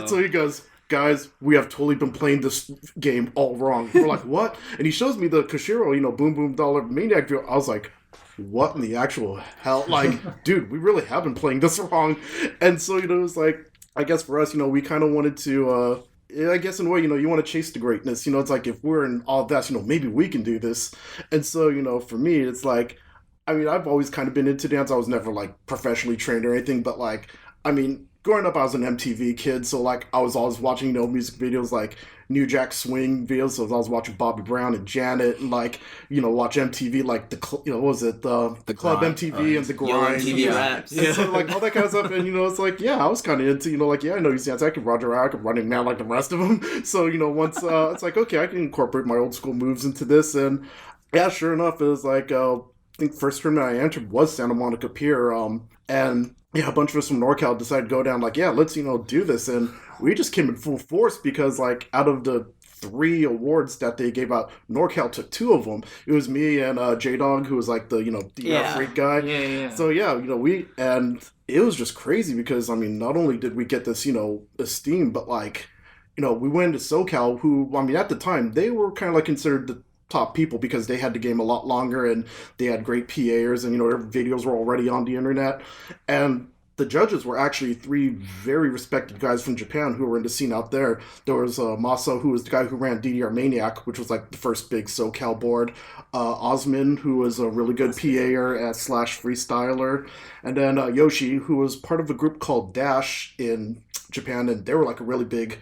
Speaker 3: so he goes, guys, we have totally been playing this game all wrong. We're like, what? And he shows me the Koshiro, Boom Boom Dollar Maniac video. I was like, what in the actual hell? Dude, we really have been playing this wrong. And so, it was I guess for us, we kind of wanted to, I guess in a way, you want to chase the greatness. It's if we're in all that, maybe we can do this. And so, for me, it's I've always kind of been into dance. I was never professionally trained or anything, but growing up, I was an MTV kid, so I was always watching music videos New Jack Swing videos. So I was watching Bobby Brown and Janet, and watch MTV what was it, the Club MTV and the Grind,
Speaker 6: MTV Raps,
Speaker 3: and so all that kind of stuff. And it's I was kind of into I know these dance. I could Roger, I could Running Man like the rest of them. So once it's okay, I can incorporate my old school moves into this, and yeah, sure enough, it was I think first tournament I entered was Santa Monica Pier, and yeah, a bunch of us from NorCal decided to go down let's, do this. And we just came in full force because, out of the 3 awards that they gave out, NorCal took 2 of them. It was me and J-Dog, who was the freak guy.
Speaker 2: Yeah.
Speaker 3: So, yeah, and it was just crazy because, not only did we get this, esteem, but, we went into SoCal, who, at the time, they were kind of considered the top people because they had the game a lot longer and they had great PAers and their videos were already on the internet, and the judges were actually 3 very respected guys from Japan who were in the scene out there. There was Maso, who was the guy who ran DDR Maniac, which was the first big SoCal board, Osman, who was a really good PAer / freestyler, and then Yoshi, who was part of a group called Dash in Japan, and they were a really big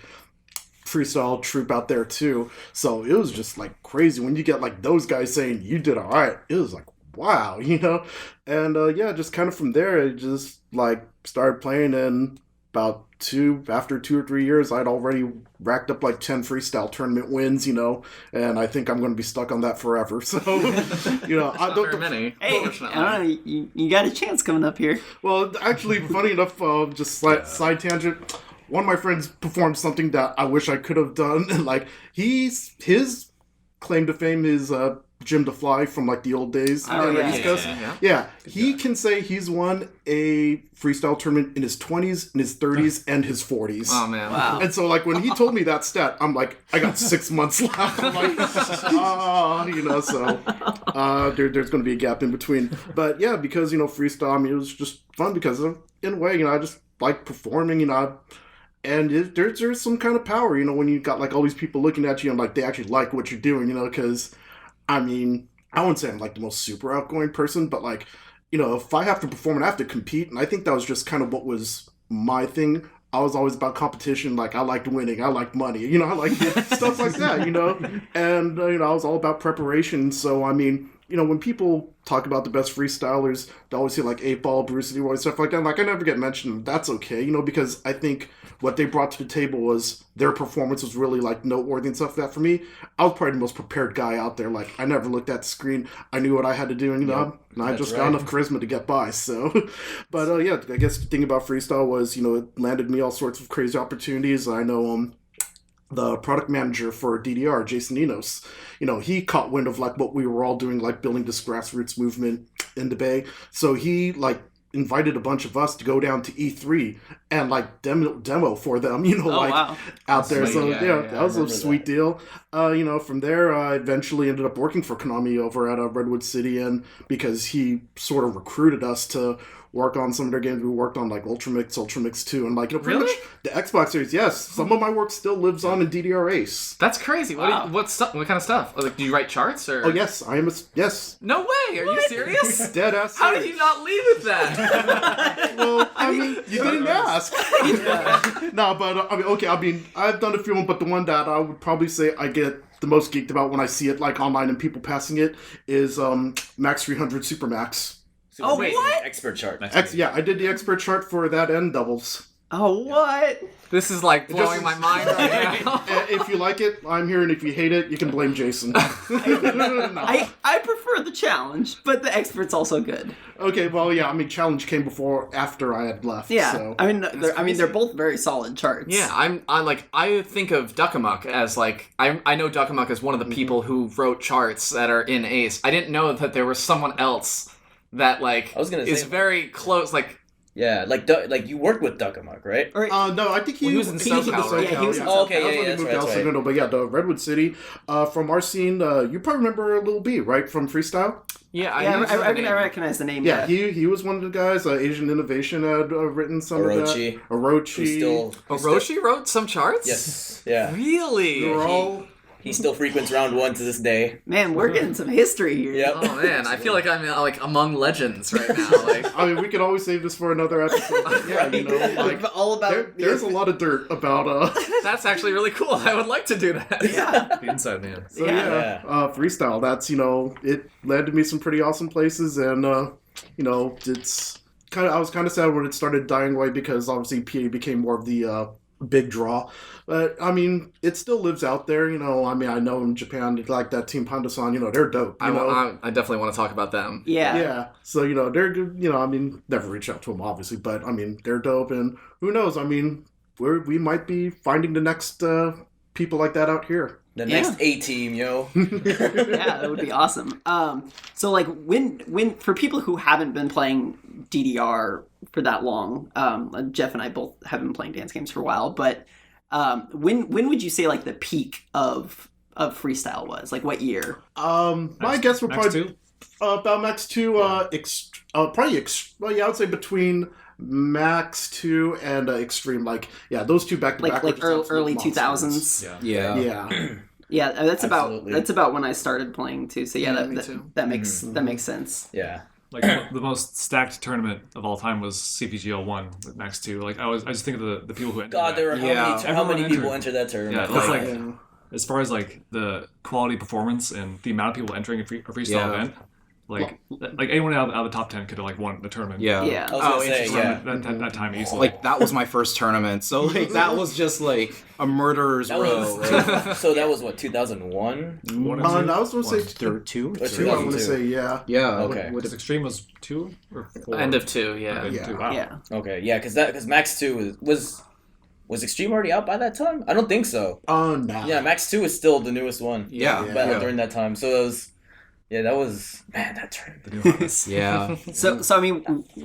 Speaker 3: freestyle troupe out there too. So it was just crazy when you get those guys saying you did all right. It was wow, and yeah, just kind of from there it just started playing, and after 2 or 3 years I'd already racked up 10 freestyle tournament wins, and I think I'm going to be stuck on that forever. So
Speaker 2: I don't very many.
Speaker 1: Hey, I don't know, you got a chance coming up here.
Speaker 3: Well, actually, funny enough, just side tangent, one of my friends performed something that I wish I could have done. His claim to fame is Jim the Fly from the old days.
Speaker 1: Oh, yeah.
Speaker 3: East Coast. Yeah. He can say he's won a freestyle tournament in his 20s, in his 30s, and his 40s.
Speaker 2: Oh man!
Speaker 1: Wow.
Speaker 3: And so when he told me that stat, I'm I got 6 months left. I'm so there's going to be a gap in between. But yeah, because freestyle, it was just fun because in a way, I just like performing, and there's some kind of power, when you got all these people looking at you and they actually like what you're doing, because I wouldn't say I'm the most super outgoing person, but if I have to perform and I have to compete, and I think that was just kind of what was my thing. I was always about competition. Like, I liked winning. I liked money. I like stuff like that, And, I was all about preparation. So, I mean, when people talk about the best freestylers, they always say, like, 8-Ball, Bruce Leroy, stuff like that. Like, I never get mentioned. That's okay, because I think what they brought to the table was their performance was really, like, noteworthy and stuff like that. For me, I was probably the most prepared guy out there. Like, I never looked at the screen. I knew what I had to do, and, and I just got enough charisma to get by, so. But, yeah, I guess the thing about freestyle was, it landed me all sorts of crazy opportunities. I know, the product manager for DDR, Jason Enos, he caught wind of, like, what we were all doing, like, building this grassroots movement in the Bay. So he, like, invited a bunch of us to go down to E3 and, like, demo for them,
Speaker 1: wow.
Speaker 3: out there.
Speaker 2: Sweet.
Speaker 3: So,
Speaker 2: Yeah,
Speaker 3: that was a sweet deal. From there, I eventually ended up working for Konami over at Redwood City, and because he sort of recruited us to work on some of their games. We worked on, like, Ultra Mix 2, and, like, pretty much the Xbox series. Yes, some of my work still lives on in DDR Ace.
Speaker 2: That's crazy.
Speaker 1: Wow.
Speaker 2: What kind of stuff? Like, do you write charts or?
Speaker 3: Oh yes, I am. Yes.
Speaker 2: No way. Are you serious?
Speaker 3: Dead ass.
Speaker 2: How did you not leave with that?
Speaker 3: Well, I mean, you didn't ask. No, but I've done a few of them, but the one that I would probably say I get the most geeked about when I see it, like, online and people passing it is Max 300 Supermax.
Speaker 1: Oh, what?
Speaker 6: Expert chart.
Speaker 3: Yeah, I did the expert chart for that and doubles.
Speaker 1: Oh, what?
Speaker 2: This is, like, blowing my mind right now.
Speaker 3: If you like it, I'm here, and if you hate it, you can blame Jason. No.
Speaker 1: I prefer the challenge, but the expert's also good.
Speaker 3: Okay, well, yeah, challenge came after I had left.
Speaker 1: Yeah,
Speaker 3: So.
Speaker 1: they're both very solid charts.
Speaker 2: Yeah, I think of Duck Amuck as, like, I know Duck Amuck as one of the people who wrote charts that are in Ace. I didn't know that there was someone else that, like,
Speaker 6: I was gonna
Speaker 2: is
Speaker 6: say,
Speaker 2: very close, like.
Speaker 6: Yeah, like you worked with Duck Amuck, right?
Speaker 3: No, I think he
Speaker 2: was in
Speaker 3: in the
Speaker 2: SoCal, right?
Speaker 1: Yeah, he was in
Speaker 6: Oh, okay,
Speaker 3: That was
Speaker 6: yeah,
Speaker 3: when he
Speaker 6: that's
Speaker 3: moved
Speaker 6: right,
Speaker 3: out
Speaker 6: that's
Speaker 3: to Sacramento. But yeah, the Redwood City. From our scene, you probably remember Lil B, right? From Freestyle?
Speaker 2: Yeah,
Speaker 1: I recognize the name.
Speaker 3: Yeah, he was one of the guys. Asian Innovation had written some
Speaker 6: Orochi.
Speaker 3: of that. Orochi.
Speaker 2: Orochi wrote some charts?
Speaker 6: Yes. Yeah.
Speaker 2: Really?
Speaker 3: They were all...
Speaker 6: He still frequents round 1 to this day.
Speaker 1: Man, we're getting some history here.
Speaker 6: Yep.
Speaker 2: Oh man, I feel like I'm like among legends right now. Like,
Speaker 3: we could always save this for another episode. But yeah, like
Speaker 1: all about
Speaker 3: there's a lot of dirt about.
Speaker 2: that's actually really cool. I would like to do that.
Speaker 1: Yeah.
Speaker 4: The inside man.
Speaker 3: So
Speaker 6: Yeah.
Speaker 3: freestyle. That's it led to me some pretty awesome places, and it's kind of I was kind of sad when it started dying away because obviously PA became more of the big draw. But it still lives out there. I know in Japan, like that team Panda-san, they're dope.
Speaker 2: I definitely want to talk about them.
Speaker 1: Yeah.
Speaker 3: Yeah. So they're good. Never reached out to them obviously, but they're dope, and who knows? We might be finding the next people like that out here.
Speaker 6: The next A-team, yo.
Speaker 1: Yeah, that would be awesome. So like when for people who haven't been playing DDR for that long, Jeff and I both have been playing dance games for a while, but when would you say like the peak of freestyle was? Like what year?
Speaker 3: My guess would
Speaker 4: Max
Speaker 3: probably
Speaker 4: 2?
Speaker 3: About Max 2, I would say between Max 2 and Extreme, those two back to back,
Speaker 1: like early 2000s. Yeah, that's about when I started playing too. So yeah,
Speaker 2: me too.
Speaker 1: that makes sense.
Speaker 6: Yeah.
Speaker 4: Like the most stacked tournament of all time was CPGL 1 with Max 2. Like I just think of the people who entered.
Speaker 6: God, there were how many people entered that tournament?
Speaker 4: Yeah, that's as far as like the quality performance and the amount of people entering a freestyle event. Like anyone out of the top 10 could have like won the tournament.
Speaker 5: Yeah.
Speaker 6: I was gonna say, yeah.
Speaker 4: That time easily.
Speaker 5: Like that was my first tournament, so like that was just like a murderer's row.
Speaker 6: So that was what 2001.
Speaker 3: I was going to say
Speaker 5: 2.
Speaker 3: 2. I want to say yeah.
Speaker 6: Okay.
Speaker 4: Because Extreme was 2 or 4?
Speaker 2: End of 2, yeah.
Speaker 4: Okay, 2. Wow.
Speaker 1: Yeah.
Speaker 6: Okay, yeah, because Max 2 was Extreme already out by that time? I don't think so.
Speaker 3: No.
Speaker 6: Yeah, Max 2 is still the newest one.
Speaker 5: Yeah.
Speaker 6: During that time, so it was. Yeah, that was that tournament.
Speaker 5: Yeah.
Speaker 1: So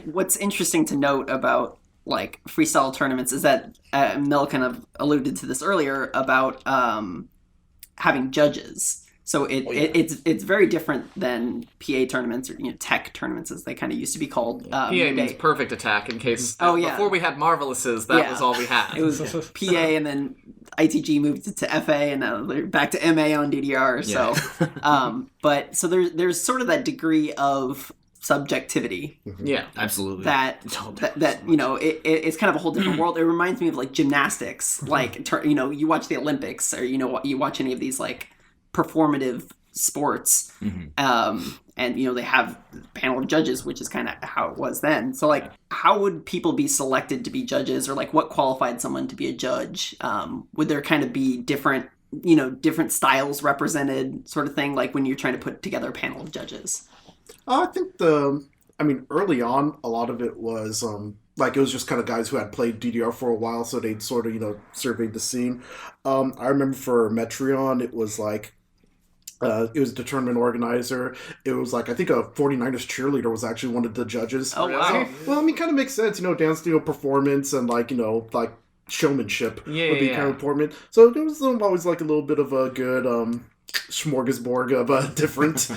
Speaker 1: what's interesting to note about like freestyle tournaments is that Mel kind of alluded to this earlier about having judges. So it's very different than PA tournaments or tech tournaments as they kind of used to be called.
Speaker 2: PA means perfect attack in case.
Speaker 1: Oh yeah.
Speaker 2: Before we had Marvelouses, that was all we had.
Speaker 1: It was PA and then ITG moved it to FA and now they're back to MA on DDR. So, but so there's sort of that degree of subjectivity
Speaker 2: Yeah.
Speaker 6: Absolutely.
Speaker 1: that you know it's kind of a whole different world. It reminds me of like gymnastics, like you know, you watch the Olympics, or you know, you watch any of these like performative sports, and you know, they have a panel of judges, which is kind of how it was then. So like, how would people be selected to be judges, or like what qualified someone to be a judge? Would there kind of be different, you know, different styles represented, sort of thing, like when you're trying to put together a panel of judges?
Speaker 3: I think early on, a lot of it was like, it was just kind of guys who had played DDR for a while, so they'd sort of, you know, surveyed the scene. I remember for Metreon, it was like, it was the tournament organizer. It was like, I think a 49ers cheerleader was actually one of the judges.
Speaker 1: Oh, wow.
Speaker 3: Well, I mean, kind of makes sense, you know, dance, you know, performance and like, you know, like showmanship would be kind of important. So there was always like a little bit of a good smorgasbord of different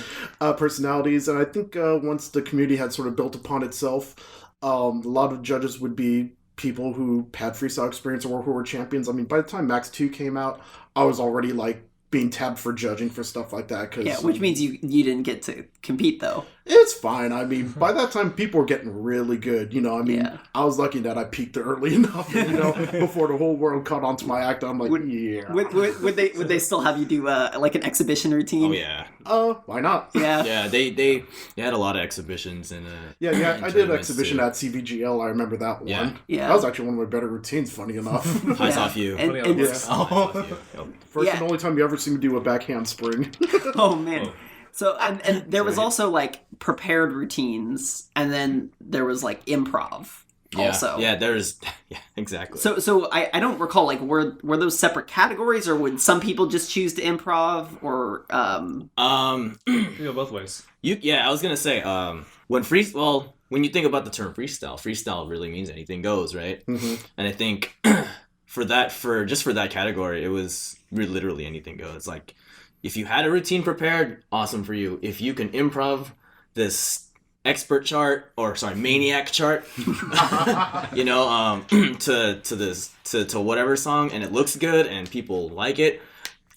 Speaker 3: personalities. And I think once the community had sort of built upon itself, a lot of judges would be people who had freestyle experience or who were champions. I mean, by the time Max 2 came out, I was already like being tabbed for judging for stuff like that. Cause,
Speaker 1: Which means you didn't get to compete though.
Speaker 3: It's fine. I mean, by that time, people were getting really good. You know, I mean, I was lucky that I peaked early enough, you know, before the whole world caught on to my act. I'm like,
Speaker 1: Would they still have you do like an exhibition routine?
Speaker 6: Oh yeah.
Speaker 3: Why not?
Speaker 1: Yeah.
Speaker 6: Yeah, they had a lot of exhibitions and
Speaker 3: Yeah, I did an exhibition at CVGL. I remember that one.
Speaker 1: Yeah.
Speaker 3: That was actually one of my better routines, funny enough.
Speaker 6: High off you.
Speaker 3: First and only time you ever see me do a backhand spring.
Speaker 1: Oh man. So and there was also like prepared routines, and then there was like improv also.
Speaker 6: Yeah, exactly.
Speaker 1: So I don't recall, like, were those separate categories, or would some people just choose to improv, or
Speaker 4: You go both ways.
Speaker 6: I was gonna say, when you think about the term freestyle really means anything goes, right? Mm-hmm. And I think for that category, it was really literally anything goes. Like, if you had a routine prepared, awesome for you. If you can improv this maniac chart, you know, to whatever song, and it looks good and people like it,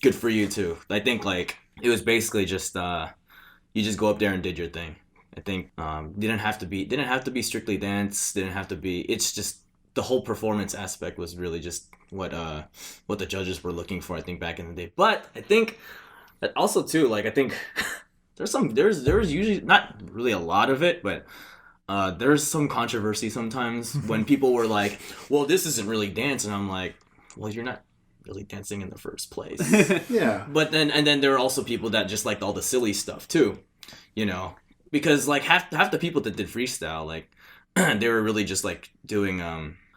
Speaker 6: good for you too. I think like it was basically just you just go up there and did your thing. I think didn't have to be strictly dance. It's just the whole performance aspect was really just what the judges were looking for, I think, back in the day. But I think that also too, like, I think there's usually not really a lot of it, but there's some controversy sometimes when people were like, well, this isn't really dance, and I'm like, well, you're not really dancing in the first place.
Speaker 3: Yeah.
Speaker 6: But then there are also people that just liked all the silly stuff too, you know, because like half the people that did freestyle, like they were really just like doing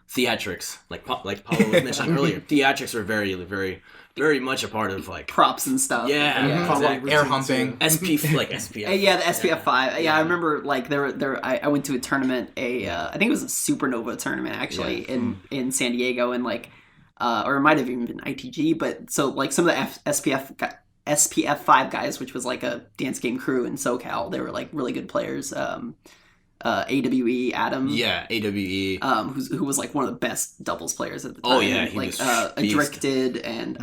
Speaker 6: theatrics, like Paolo was mentioning earlier. Theatrics were very, very, very much a part of like
Speaker 1: props and stuff.
Speaker 6: Yeah, exactly.
Speaker 5: Air humping.
Speaker 6: SPF.
Speaker 1: Yeah, the SPF 5. Yeah, I remember like I went to a tournament, I think it was a SuperNOVA tournament actually in San Diego, and like or it might have even been ITG, but so like some of the SPF 5 guys, which was like a dance game crew in SoCal, they were like really good players. AWE Adam.
Speaker 6: Yeah, AWE.
Speaker 1: Who was like one of the best doubles players at the time.
Speaker 6: Oh yeah, he
Speaker 1: like
Speaker 6: was
Speaker 1: Adricted and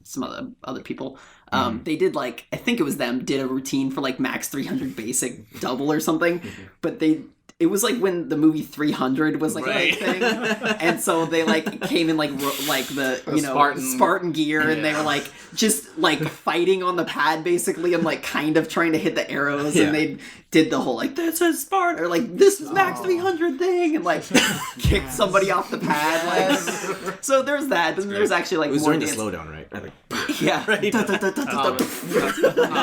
Speaker 1: some other people. They did like, I think it was them, did a routine for like max 300 basic double or something, but it was like when the movie 300 was like a big thing, and so they like came in like the Spartan gear, and they were like just like fighting on the pad basically, and like kind of trying to hit the arrows, and they did the whole like, this is Spartan, or like, this is max 300 thing, and like kicked somebody off the pad, like. So there's that. But there's actually like
Speaker 6: it was
Speaker 1: more
Speaker 6: during the
Speaker 1: dance.
Speaker 6: slowdown, right? I think.
Speaker 1: Yeah.
Speaker 6: Right.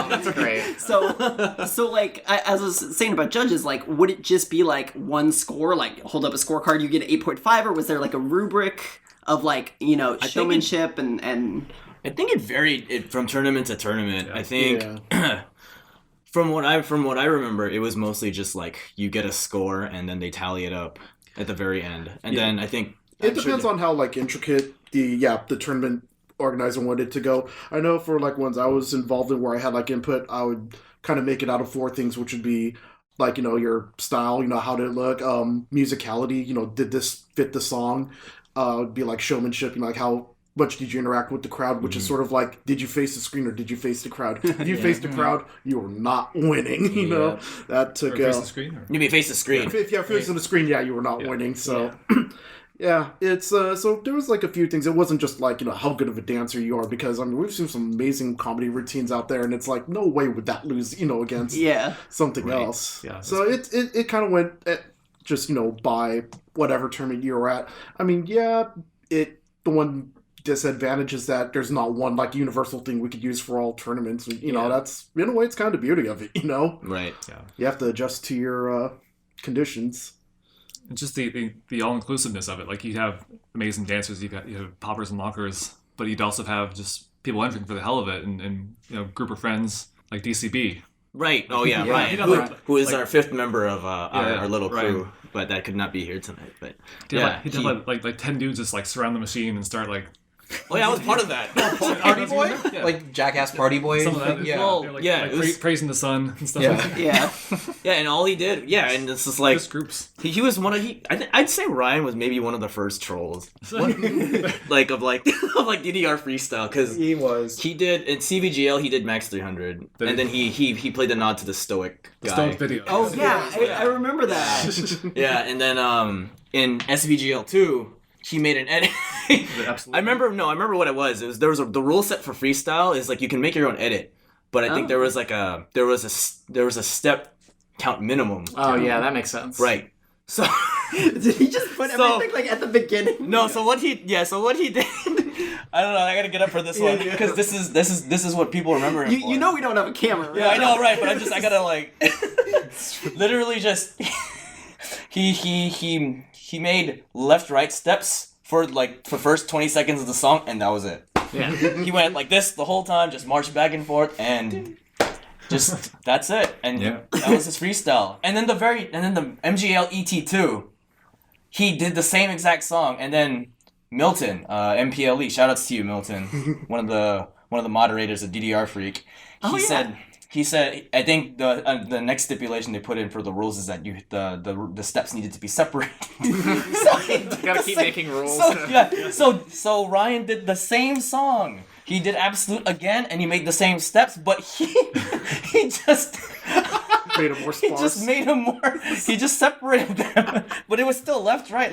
Speaker 2: That's great.
Speaker 1: So like, as I was saying about judges, like, would it just be like one score, like hold up a scorecard, you get an 8.5, or was there like a rubric of like, you know, showmanship and
Speaker 6: I think it varied from tournament to tournament. I think from what I remember, it was mostly just like you get a score and then they tally it up at the very end, and then I think
Speaker 3: it depends on how like intricate the tournament organizer wanted to go. I know for like ones I was involved in where I had like input, I would kind of make it out of 4 things, which would be like, you know, your style, you know, how did it look, musicality, you know, did this fit the song, it'd be like showmanship, you know, like how much did you interact with the crowd, which is sort of like, did you face the screen or did you face the crowd? If you faced the crowd, you were not winning, you know? That took...
Speaker 4: Face the screen? Or?
Speaker 6: You mean face the screen?
Speaker 3: If you're facing the screen, yeah, you were not winning, so... Yeah, it's, so there was, like, a few things. It wasn't just, like, you know, how good of a dancer you are, because, I mean, we've seen some amazing comedy routines out there, and it's like, no way would that lose, you know, against something else.
Speaker 4: Yeah,
Speaker 3: so it kind of went just, you know, by whatever tournament you were at. I mean, yeah, the one disadvantage is that there's not one, like, universal thing we could use for all tournaments. You know, that's, in a way, it's kind of the beauty of it, you know?
Speaker 6: Right.
Speaker 4: Yeah.
Speaker 3: You have to adjust to your conditions.
Speaker 4: It's just the all-inclusiveness of it. Like, you have amazing dancers, you have poppers and lockers, but you'd also have just people entering for the hell of it, and you know, group of friends like DCB.
Speaker 6: Right. Oh yeah, Ryan, who is our fifth member of our little crew, but that could not be here tonight. But
Speaker 4: he'd have like 10 dudes just like surround the machine and start like.
Speaker 6: Oh yeah, I was part of that.
Speaker 5: Party boy, like Jackass Party Boy.
Speaker 4: Some of that,
Speaker 5: yeah.
Speaker 4: It was praising the sun and stuff.
Speaker 5: Yeah.
Speaker 6: Yeah, and all he did, and this is like
Speaker 4: just groups.
Speaker 6: He was one of I'd say Ryan was maybe one of the first trolls, like of DDR freestyle, because
Speaker 5: He was.
Speaker 6: he did in CVGL he did Max 300, and then he played the nod to the Stoic guy.
Speaker 4: Stoic video.
Speaker 1: Oh yeah, I remember that.
Speaker 6: Yeah, and then in SVGL 2 he made an edit. I remember what it was. There was the rule set for freestyle is like you can make your own edit, but I think there was a step count minimum.
Speaker 2: Oh yeah, that makes sense.
Speaker 6: Right. So
Speaker 1: Did he just put everything like at the beginning?
Speaker 6: no. So what he did. I don't know. I gotta get up for this one because this is what people remember him for.
Speaker 1: You know we don't have a camera. Right?
Speaker 6: Yeah, I know, right? But I gotta like literally just he made left-right steps for first 20 seconds of the song, and that was it.
Speaker 2: Yeah.
Speaker 6: He went like this the whole time, just marched back and forth, and just that's it. And that was his freestyle. And then the MGL ET2, he did the same exact song, and then Milton, MPLE, shoutouts to you, Milton, one of the moderators of DDR Freak. He said, I think the next stipulation they put in for the rules is that the steps needed to be separated.
Speaker 2: Gotta keep making rules.
Speaker 6: So Ryan did the same song. He did Absolute again, and he made the same steps, but he just
Speaker 3: Made him more sparse.
Speaker 6: He just separated them, but it was still left, right.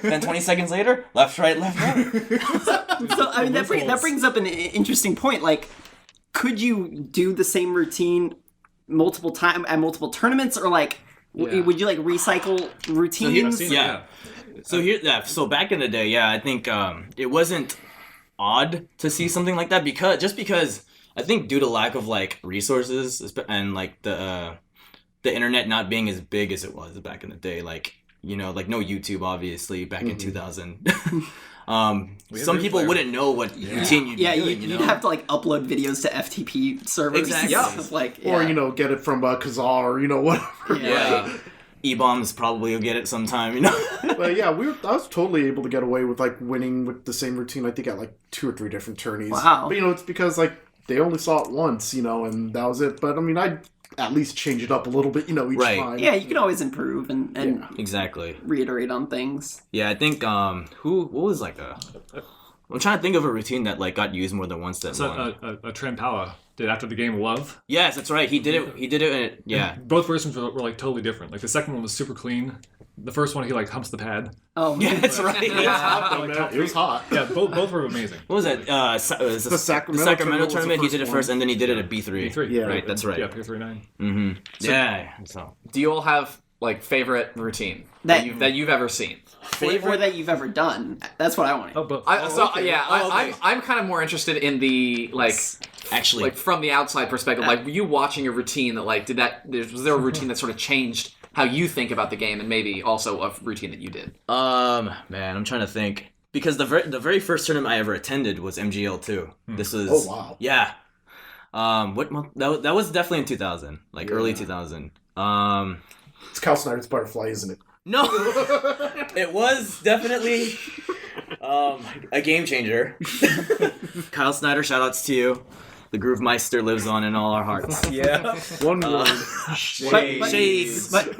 Speaker 6: Then 20 seconds later, left, right.
Speaker 1: So I mean that brings up an interesting point. Like, could you do the same routine multiple times at multiple tournaments, or like would you like recycle routines?
Speaker 6: So back in the day, I think it wasn't odd to see something like that because I think due to lack of like resources and like the internet not being as big as it was back in the day, like, you know, like no YouTube obviously back in 2000. Some people wouldn't know what routine you'd be doing,
Speaker 1: you'd have to like upload videos to FTP servers.
Speaker 6: Exactly.
Speaker 3: Or, you know, get it from Kazaa or, you know, whatever.
Speaker 6: E-bombs probably will get it sometime, you know.
Speaker 3: But yeah, I was totally able to get away with like winning with the same routine. I think at like 2 or 3 different tourneys.
Speaker 1: Wow.
Speaker 3: But you know, it's because like they only saw it once, you know, and that was it. But I mean, I'd at least change it up a little bit, you know, each time.
Speaker 1: Yeah, you can always improve and
Speaker 6: exactly
Speaker 1: reiterate on things.
Speaker 6: Yeah, I think what was like I'm trying to think of a routine that like got used more than once. That
Speaker 4: a Trampala did after the game Love.
Speaker 6: Yes, that's right. He did it.
Speaker 4: And both versions were like totally different. Like the second one was super clean. The first one he like humps the pad.
Speaker 1: Oh
Speaker 6: yeah, that's right.
Speaker 3: It was hot.
Speaker 4: Yeah, both were amazing.
Speaker 6: What was that? The Sacramento tournament. He did it first, and then he did it at B3.
Speaker 4: B3.
Speaker 6: Yeah, right. That's right.
Speaker 4: Yeah, P39.
Speaker 6: Mm-hmm.
Speaker 2: So,
Speaker 6: So,
Speaker 2: do you all have like favorite routine that you've ever seen?
Speaker 1: Or that you've ever done? That's what I want.
Speaker 2: I'm kind of more interested in the like.
Speaker 6: Actually,
Speaker 2: like from the outside perspective, like you watching a routine that like was there a routine that sort of changed how you think about the game, and maybe also a routine that you did?
Speaker 6: Man, I'm trying to think, because the very first tournament I ever attended was MGL2. This was yeah. What month? That was definitely in 2000, like early 2000.
Speaker 3: It's Cal Snyder's Butterfly, isn't it?
Speaker 6: No, it was definitely a game changer. Kyle Snyder, shoutouts to you. The Groove Meister lives on in all our hearts.
Speaker 3: One word.
Speaker 1: Shades. But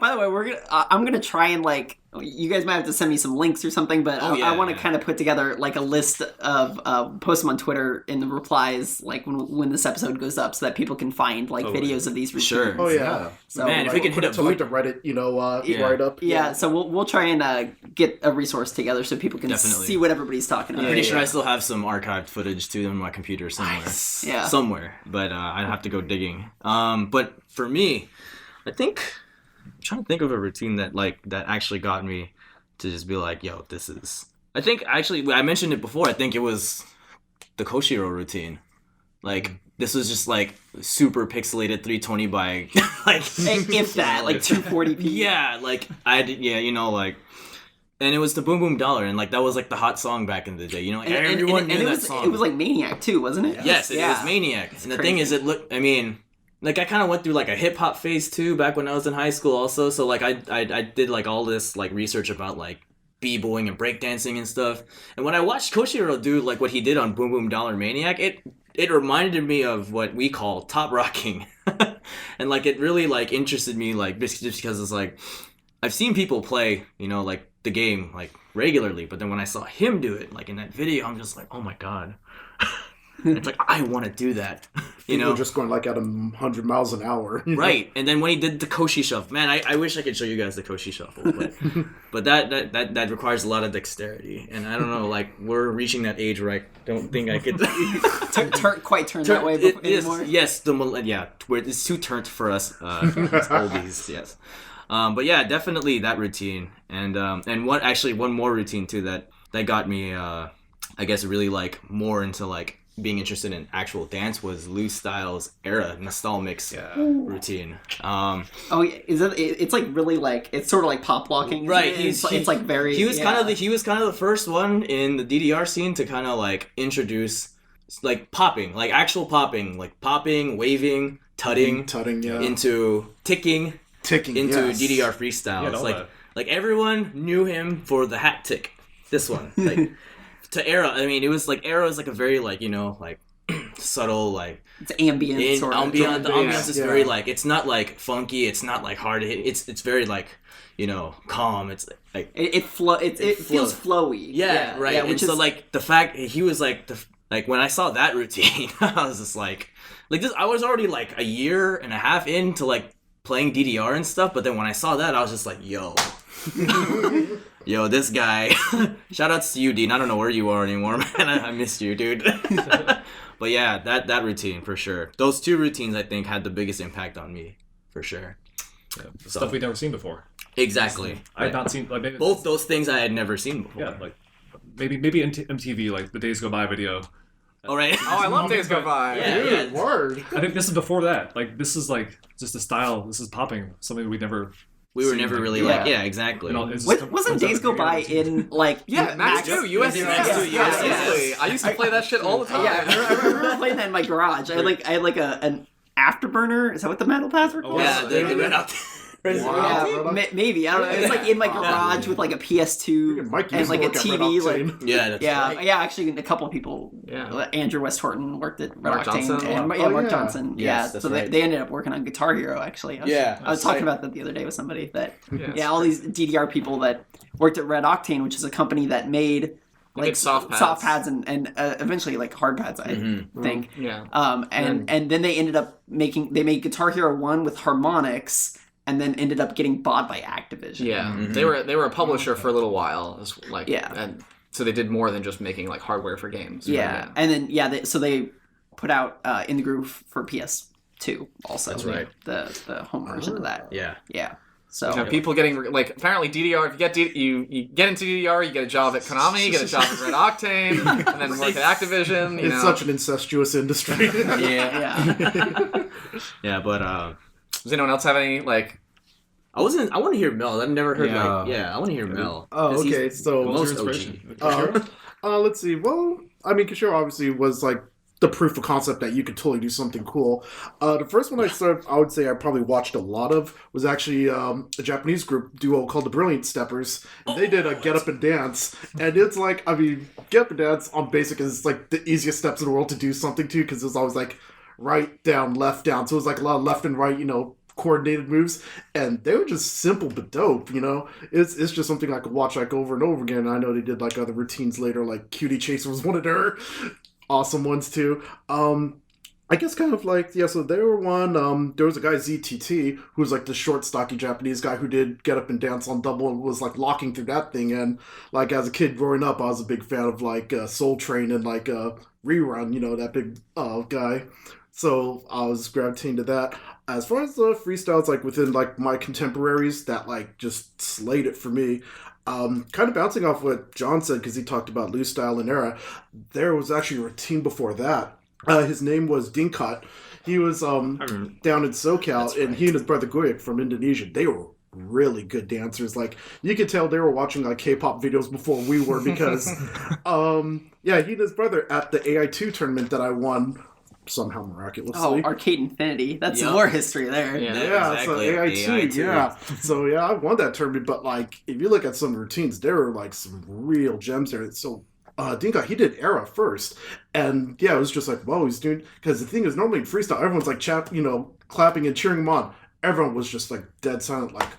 Speaker 1: By the way, I'm gonna try and like. You guys might have to send me some links or something, but I want to kind of put together like a list of post them on Twitter in the replies, like when this episode goes up, so that people can find like videos of these routines.
Speaker 5: Sure.
Speaker 3: Oh yeah.
Speaker 1: So,
Speaker 5: Man, if we can hit
Speaker 3: it to like the Reddit, write up.
Speaker 1: Yeah, so we'll try and get a resource together so people can
Speaker 5: Definitely.
Speaker 1: see what everybody's talking about.
Speaker 5: I'm pretty sure I still have some archived footage too on my computer somewhere.
Speaker 1: Nice. Yeah.
Speaker 5: Somewhere, but I'd have to go digging. But for me, I'm trying to think of a routine that actually got me to just be like, yo, this is. I think actually I mentioned it before. I think it was the Koshiro routine. Like this was just like super pixelated 320 by like
Speaker 1: if that, like 240p.
Speaker 5: Yeah, like I did. Yeah, and it was the Boom Boom Dollar, and like that was like the hot song back in the day. Everyone knew that song.
Speaker 1: It was like Maniac too, wasn't it?
Speaker 5: Yes, it was Maniac. And the thing is, I mean, like I kind of went through like a hip hop phase too back when I was in high school also. So like I did like all this like research about like b-boying and breakdancing and stuff. And when I watched Koshiro do like what he did on Boom Boom Dollar Maniac, it reminded me of what we call top rocking. And like it really like interested me like just because it's like I've seen people play, like the game like regularly, but then when I saw him do it like in that video, I'm just like, oh my god. It's like I want to do that,
Speaker 3: People just going like at 100 miles an hour,
Speaker 5: right? And then when he did the Koshi shuffle, man, I wish I could show you guys the Koshi shuffle, but that requires a lot of dexterity, and I don't know, like we're reaching that age where I don't think I could
Speaker 1: turn that way anymore.
Speaker 5: Yes, where it's too turned for us oldies, yes. But yeah, definitely that routine, and one more routine too that got me, I guess really like more into like being interested in actual dance was Lou Styles' era Nostal Mix routine.
Speaker 1: Is it? It's like really like it's sort of like pop locking,
Speaker 5: right?
Speaker 1: It's like very.
Speaker 5: He was kind of the first one in the DDR scene to kind of like introduce like popping, like actual popping, like popping, waving, tutting, into ticking into DDR freestyles. Like everyone knew him for the hat tick. This one, like. To Era, I mean, it was like Era is like a very like like subtle like
Speaker 1: it's ambient sort of.
Speaker 5: The ambiance is very like it's not like funky, it's not like hard to hit. It's very like calm. It's like
Speaker 1: it feels flowy.
Speaker 5: Yeah, right. Yeah, which is so like the fact he was like like when I saw that routine, I was just like this. I was already like a year and a half into like playing DDR and stuff, but then when I saw that, I was just like, yo. Yo, this guy. Shout outs to you, Dean. I don't know where you are anymore, man. I missed you, dude. But yeah, that routine for sure. Those two routines, I think, had the biggest impact on me, for sure.
Speaker 4: Yeah, stuff we'd never seen before.
Speaker 5: Exactly.
Speaker 4: I had not seen like maybe
Speaker 5: both those things I had never seen before.
Speaker 4: Yeah, like maybe MTV, like the Days Go By video.
Speaker 5: All right.
Speaker 2: Oh, I love Days Go By.
Speaker 5: Yeah.
Speaker 3: Word.
Speaker 4: I think this is before that. Like this is like just a style. This is popping. Something we were
Speaker 5: never really like, exactly.
Speaker 1: Wasn't Days Go By in like
Speaker 2: Max 2, US
Speaker 1: Yes.
Speaker 2: I used to play that shit all the time.
Speaker 1: Yeah, I remember playing that in my garage. I had like an afterburner. Is that what the metal pads were called?
Speaker 5: Yeah, they went out.
Speaker 1: Yeah, maybe I don't know. It's like in my garage with like a PS2 and like a TV. Like
Speaker 5: that's right.
Speaker 1: Actually, a couple of people. Yeah, Andrew West Horton worked at Red Octane.
Speaker 2: Johnson.
Speaker 1: And, Mark Johnson.
Speaker 5: Yes,
Speaker 1: so they ended up working on Guitar Hero. Actually, I was talking about that the other day with somebody. That all these DDR people that worked at Red Octane, which is a company that made like soft pads and eventually like hard pads, I think.
Speaker 2: Yeah.
Speaker 1: And then they ended up made Guitar Hero 1 with harmonics. And then ended up getting bought by Activision.
Speaker 2: Yeah, they were a publisher for a little while. And so they did more than just making like hardware for games.
Speaker 1: Yeah, and then so they put out In the Groove for PS2 also.
Speaker 5: That's right.
Speaker 1: The home version of that.
Speaker 5: Yeah.
Speaker 1: So
Speaker 2: people getting like apparently DDR. If you get into DDR, you get a job at Konami, you get a job at Red Octane, and then work at Activision.
Speaker 3: It's such an incestuous industry.
Speaker 5: Yeah, but.
Speaker 2: Does anyone else have any like?
Speaker 5: I want to hear Mel. I've never heard I want to hear Mel.
Speaker 3: Oh, okay. So
Speaker 5: most OG.
Speaker 3: Let's see. Well, I mean, Kishore obviously was like the proof of concept that you could totally do something cool. The first one I would say I probably watched a lot of was actually a Japanese group duo called the Brilliant Steppers. And they did a Get Up and Dance, and it's like, I mean, Get Up and Dance on basic is like the easiest steps in the world to do something to, because it's always like right down, left down. So it was like a lot of left and right, coordinated moves, and they were just simple but dope. It's just something I could watch like over and over again. I know they did like other routines later, like Cutie Chaser was one of their awesome ones too. I guess kind of like, yeah, so there were one, there was a guy, ZTT, who was like the short, stocky Japanese guy who did Get Up and Dance on Double and was like locking through that thing. And like as a kid growing up, I was a big fan of like Soul Train and like Rerun, that big guy. So I was gravitating to that. As far as the freestyles, like within like my contemporaries that like just slayed it for me, kind of bouncing off what John said, because he talked about loose style and era, there was actually a routine before that. His name was Dinkat. He was down in SoCal, and he and his brother Goyak from Indonesia, they were really good dancers. Like, you could tell they were watching like K-pop videos before we were, because yeah, he and his brother at the AI2 tournament that I won somehow miraculously.
Speaker 1: Oh, Arcade Infinity. That's more history there.
Speaker 3: Yeah,
Speaker 6: exactly.
Speaker 3: So AI2, yeah. So yeah, I won that tournament, but like, if you look at some routines, there were like some real gems there. So Dinka, he did era first, and yeah, it was just like, whoa, he's doing, because the thing is, normally in freestyle, everyone's like clapping and cheering him on. Everyone was just like dead silent, like,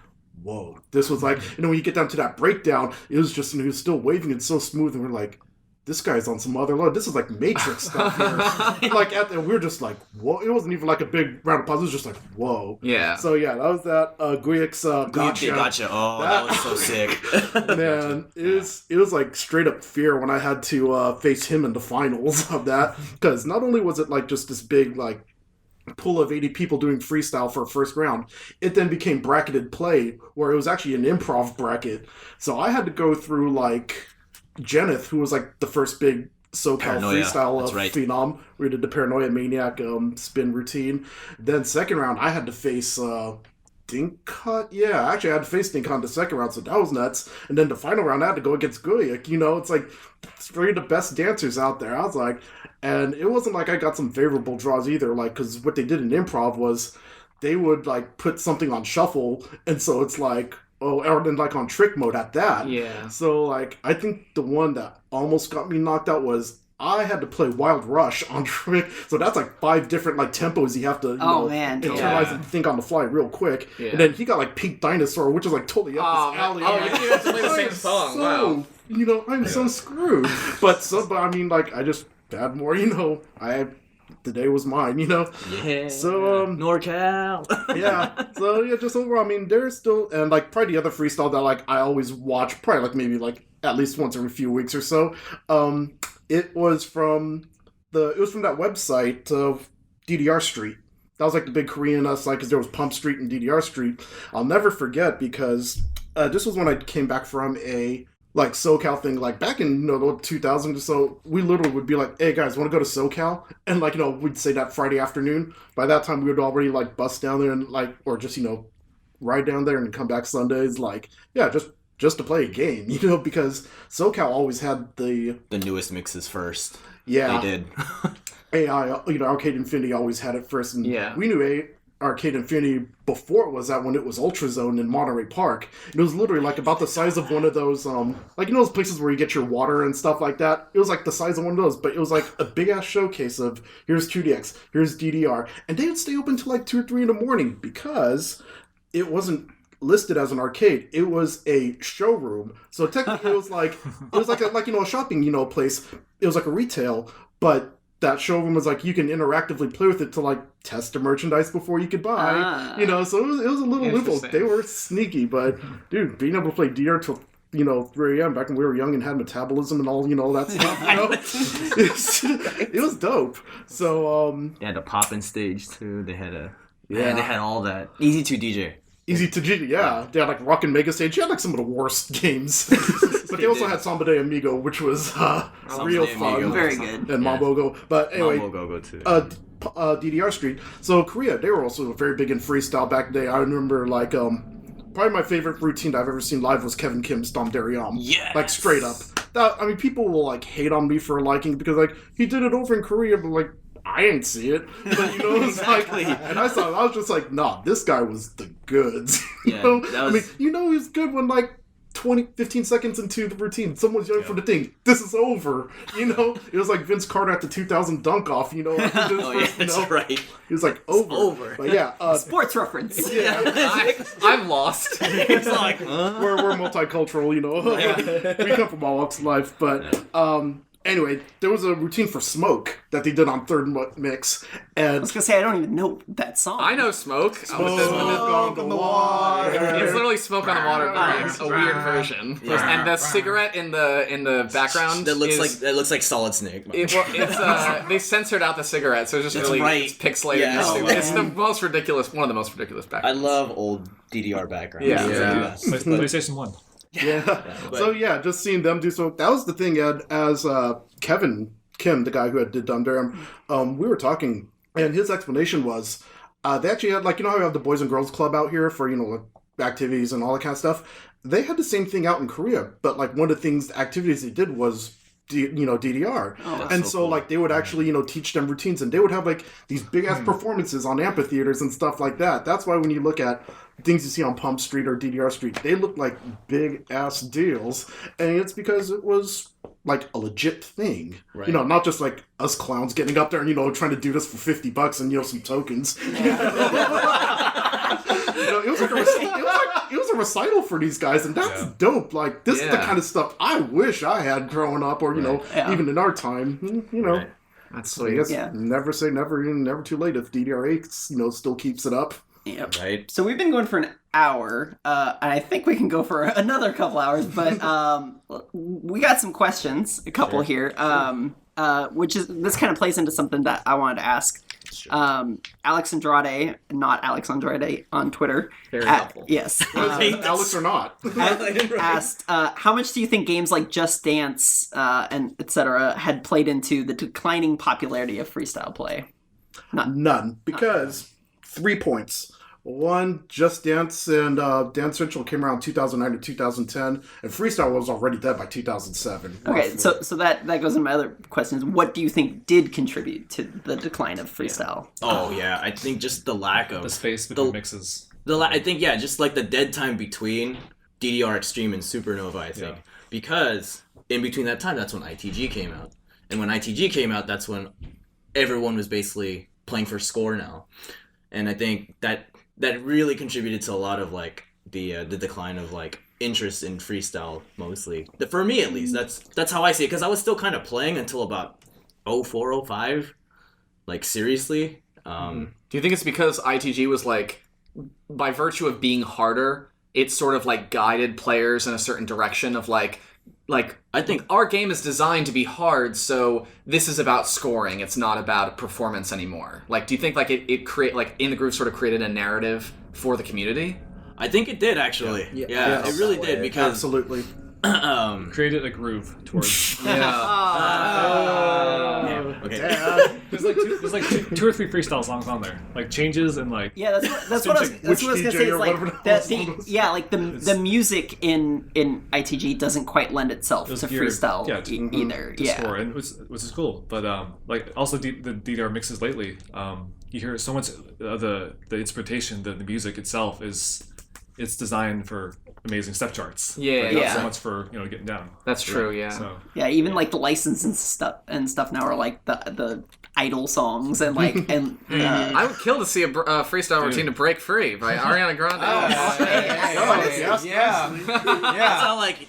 Speaker 3: whoa. This was like, when you get down to that breakdown, it was just, he was still waving it so smooth, and we're like, this guy's on some other level. This is like Matrix stuff here. Like, we were just like, whoa. It wasn't even like a big round of applause. It was just like, whoa.
Speaker 2: Yeah.
Speaker 3: So yeah, that was that. Guyak's Gotcha.
Speaker 6: Oh, that was so sick.
Speaker 3: Man, it was like straight up fear when I had to face him in the finals of that. Because not only was it like just this big like pool of 80 people doing freestyle for a first round, it then became bracketed play, where it was actually an improv bracket. So I had to go through like Jenith, who was like the first big SoCal
Speaker 6: Paranoia.
Speaker 3: freestyle
Speaker 6: That's right.
Speaker 3: phenom. We did the Paranoia Maniac spin routine. Then second round, I had to face Dinkat. Yeah, actually, I had to face Dinkat in the second round, so that was nuts. And then the final round, I had to go against Guyak. It's like three of the best dancers out there. I was like, and it wasn't like I got some favorable draws either. Like, because what they did in improv was they would like put something on shuffle, and so it's like, or then like on trick mode at that.
Speaker 2: Yeah.
Speaker 3: So like, I think the one that almost got me knocked out was I had to play Wild Rush on trick. So that's like 5 different like tempos you have to internalize and think on the fly real quick. Yeah. And then he got like Pink Dinosaur, which is like totally up his alley.
Speaker 2: Oh, you have to play the same song. Wow.
Speaker 3: I'm so screwed. But I mean, like, I just had more. The day was mine,
Speaker 6: Yeah.
Speaker 3: So,
Speaker 6: NorCal.
Speaker 3: yeah. So, yeah, just overall, I mean, there's still, and like, probably the other freestyle that, like, I always watch, probably, like, maybe, like, at least once every few weeks or so. It was from that website of DDR Street. That was, like, the big Korean site, because there was Pump Street and DDR Street. I'll never forget, because this was when I came back from a like SoCal thing, like back in the 2000 or so, we literally would be like, hey guys, want to go to SoCal? And like, we'd say that Friday afternoon. By that time, we would already like bust down there and like, or just, ride down there and come back Sundays. Like, yeah, just to play a game, because SoCal always had the
Speaker 6: newest mixes first.
Speaker 3: Yeah.
Speaker 6: They did.
Speaker 3: AI, Arcade Infinity always had it first. And we knew Arcade Infinity before it was that, when it was Ultra Zone in Monterey Park. It was literally like about the size of one of those, like, those places where you get your water and stuff like that. It was like the size of one of those, but it was like a big ass showcase of here's QDX, here's DDR, and they would stay open till like 2 or 3 in the morning because it wasn't listed as an arcade. It was a showroom. So technically it was like a shopping, place. It was like a retail, but that showroom was like, you can interactively play with it to like test the merchandise before you could buy, so it was a little loophole. They were sneaky, but dude, being able to play DR till 3 a.m. back when we were young and had metabolism and all that stuff, it was dope. So
Speaker 6: they had a pop-in stage too. They had they had all that. Easy to DJ.
Speaker 3: Easy to G, yeah. They had like Rockin' Mega Stage. They had like some of the worst games. But they also had Samba de Amigo, which was real fun.
Speaker 6: Amigo.
Speaker 1: Very good.
Speaker 3: And Mambo Go. But anyway,
Speaker 6: Mambo Go too.
Speaker 3: DDR Street. So Korea, they were also very big in freestyle back in the day. I remember like probably my favorite routine I've ever seen live was Kevin Kim's Dom Daryam.
Speaker 6: Yes!
Speaker 3: Like straight up. People will like hate on me for liking because like he did it over in Korea, but like I didn't see it. But it's
Speaker 6: Exactly.
Speaker 3: like, and I was just like, nah, this guy was the goods.
Speaker 6: Yeah,
Speaker 3: he was good when like 15 seconds into the routine, someone's yelling for the thing. This is over. It was like Vince Carter at the 2000 dunk off.
Speaker 6: That's right.
Speaker 3: He was like, over.
Speaker 6: over.
Speaker 3: But yeah.
Speaker 1: Sports reference.
Speaker 3: Yeah.
Speaker 2: I'm lost.
Speaker 6: It's like,
Speaker 3: we're multicultural, we come from all walks of life. But anyway, there was a routine for Smoke that they did on Third Mix.
Speaker 1: I
Speaker 3: And
Speaker 1: was gonna say, I don't even know that song.
Speaker 2: I know Smoke.
Speaker 3: on the water.
Speaker 2: It's literally Smoke on the Water, but a weird version. And the cigarette in the background
Speaker 6: that looks like Solid Snake.
Speaker 2: They censored out the cigarette, so it's just really it's pixelated.
Speaker 6: Yeah.
Speaker 2: And it's the most ridiculous, one of the most ridiculous
Speaker 6: I
Speaker 2: backgrounds.
Speaker 6: love old DDR backgrounds.
Speaker 2: Yeah.
Speaker 4: PlayStation 1.
Speaker 3: Yeah.
Speaker 6: but-
Speaker 3: So yeah, just seeing them do so. That was the thing, Ed, as Kevin Kim, the guy who did Dundam, we were talking, and his explanation was they actually had, like, how you have the Boys and Girls Club out here for, like, activities and all that kind of stuff. They had the same thing out in Korea, but like one of the activities they did was DDR. And so like they would actually, teach them routines, and they would have like these big ass performances on amphitheaters and stuff like that. That's why when you look at things you see on Pump Street or DDR Street, they look like big ass deals. And it's because it was like a legit thing.
Speaker 6: Right.
Speaker 3: Not just like us clowns getting up there and, trying to do this for $50 and, some tokens. It was a recital for these guys, and that's dope. Like, this is the kind of stuff I wish I had growing up, or, even in our time,
Speaker 6: Right.
Speaker 2: That's
Speaker 3: So I
Speaker 2: sweet.
Speaker 3: guess never say never, never too late if DDR8, still keeps it up.
Speaker 1: Yep.
Speaker 6: Right.
Speaker 1: So we've been going for an hour, and I think we can go for another couple hours, but we got some questions, a couple here, this kind of plays into something that I wanted to ask. Alex Andrade, not Alex Andrade on Twitter.
Speaker 2: Very helpful.
Speaker 1: Yes.
Speaker 3: Alex or not.
Speaker 1: Asked, how much do you think games like Just Dance and etc. had played into the declining popularity of freestyle play?
Speaker 3: None. Because 3 points. One, Just Dance and Dance Central came around 2009 to 2010, and freestyle was already dead by 2007.
Speaker 1: Okay,
Speaker 3: roughly.
Speaker 1: so that goes into my other questions. What do you think did contribute to the decline of freestyle?
Speaker 6: Oh yeah, I think just the lack of
Speaker 4: The space between mixes.
Speaker 6: I think just like the dead time between DDR Extreme and SuperNOVA. I think because in between that time, that's when ITG came out, and when ITG came out, that's when everyone was basically playing for score now, and I think that really contributed to a lot of like the decline of like interest in freestyle mostly. For me at least, that's how I see it, because I was still kind of playing until about 04, 05, like seriously.
Speaker 2: Do you think it's because ITG was like, by virtue of being harder, it sort of like guided players in a certain direction of like I think our game is designed to be hard, so this is about scoring. It's not about performance anymore. Like, do you think like it create like In the Groove sort of created a narrative for the community?
Speaker 6: I think it did actually. Yeah, it really did, because
Speaker 3: Absolutely.
Speaker 4: Created a groove towards.
Speaker 6: okay.
Speaker 4: There's like two or three freestyle songs on there, like changes and like.
Speaker 1: Yeah, that's what I was gonna say. It's like the music in ITG doesn't quite lend itself to freestyle either.
Speaker 4: To score, and which is cool. But like also the DDR mixes lately, you hear so much the instrumentation, the music itself it's designed for amazing step charts. Not so much for getting down.
Speaker 2: That's true. Yeah.
Speaker 4: So.
Speaker 1: Yeah, even like the license and stuff now are like the idol songs and like and.
Speaker 2: I would kill to see a freestyle routine to "Break Free" by Ariana Grande.
Speaker 6: That's not like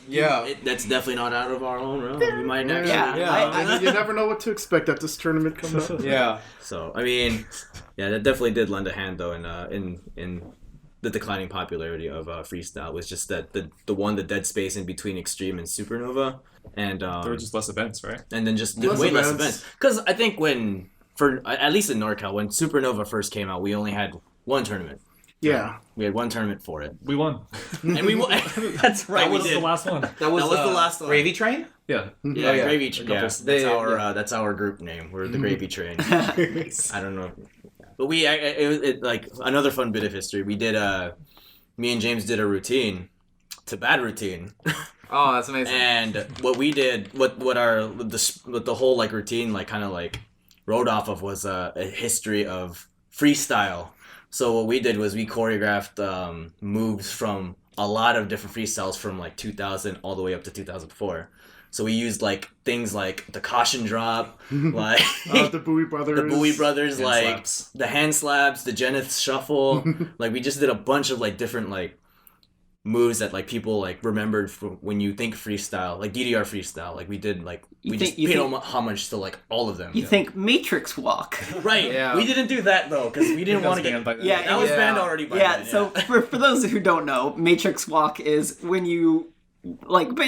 Speaker 6: that's definitely not out of our own realm. We might actually.
Speaker 3: You never know what to expect at this tournament coming up.
Speaker 6: So I mean, that definitely did lend a hand though in the declining popularity of freestyle. Was just that the dead space in between Extreme and SuperNOVA, and
Speaker 4: there were just less events, right?
Speaker 6: And then just way less events. Because I think at least in NorCal, when SuperNOVA first came out, we only had one tournament.
Speaker 3: Yeah.
Speaker 6: We had one tournament for it.
Speaker 4: We won.
Speaker 6: And we won. That's right.
Speaker 4: That was the last one.
Speaker 6: That was the last one.
Speaker 5: Gravy Train?
Speaker 4: Yeah.
Speaker 6: Yeah, Gravy Train. Yeah, that's our group name. We're the Gravy Train. I don't know. But it like another fun bit of history. We did me and James did a routine. It's a bad routine.
Speaker 2: Oh, that's amazing.
Speaker 6: And what we did, what the whole like routine like kind of like rode off of was a history of freestyle. So what we did was we choreographed moves from a lot of different freestyles from like 2000 all the way up to 2004. So we used like things like the caution drop, like
Speaker 3: The Bowie Brothers.
Speaker 6: the Bowie Brothers,
Speaker 4: Hand
Speaker 6: like
Speaker 4: slaps.
Speaker 6: the hand slaps, the Geneth shuffle. Like we just did a bunch of like different like moves that like people like remembered from when you think freestyle, like DDR freestyle. Like we did like we just paid homage to like all of them.
Speaker 1: You think Matrix Walk?
Speaker 6: Right?
Speaker 5: Yeah.
Speaker 6: We didn't do that though because we didn't
Speaker 4: That
Speaker 6: want
Speaker 4: was
Speaker 6: to
Speaker 4: banned
Speaker 6: get.
Speaker 4: by then.
Speaker 1: Yeah,
Speaker 6: That was
Speaker 5: Yeah.
Speaker 6: banned already by
Speaker 1: Yeah,
Speaker 6: then.
Speaker 1: so for those who don't know, Matrix Walk is when you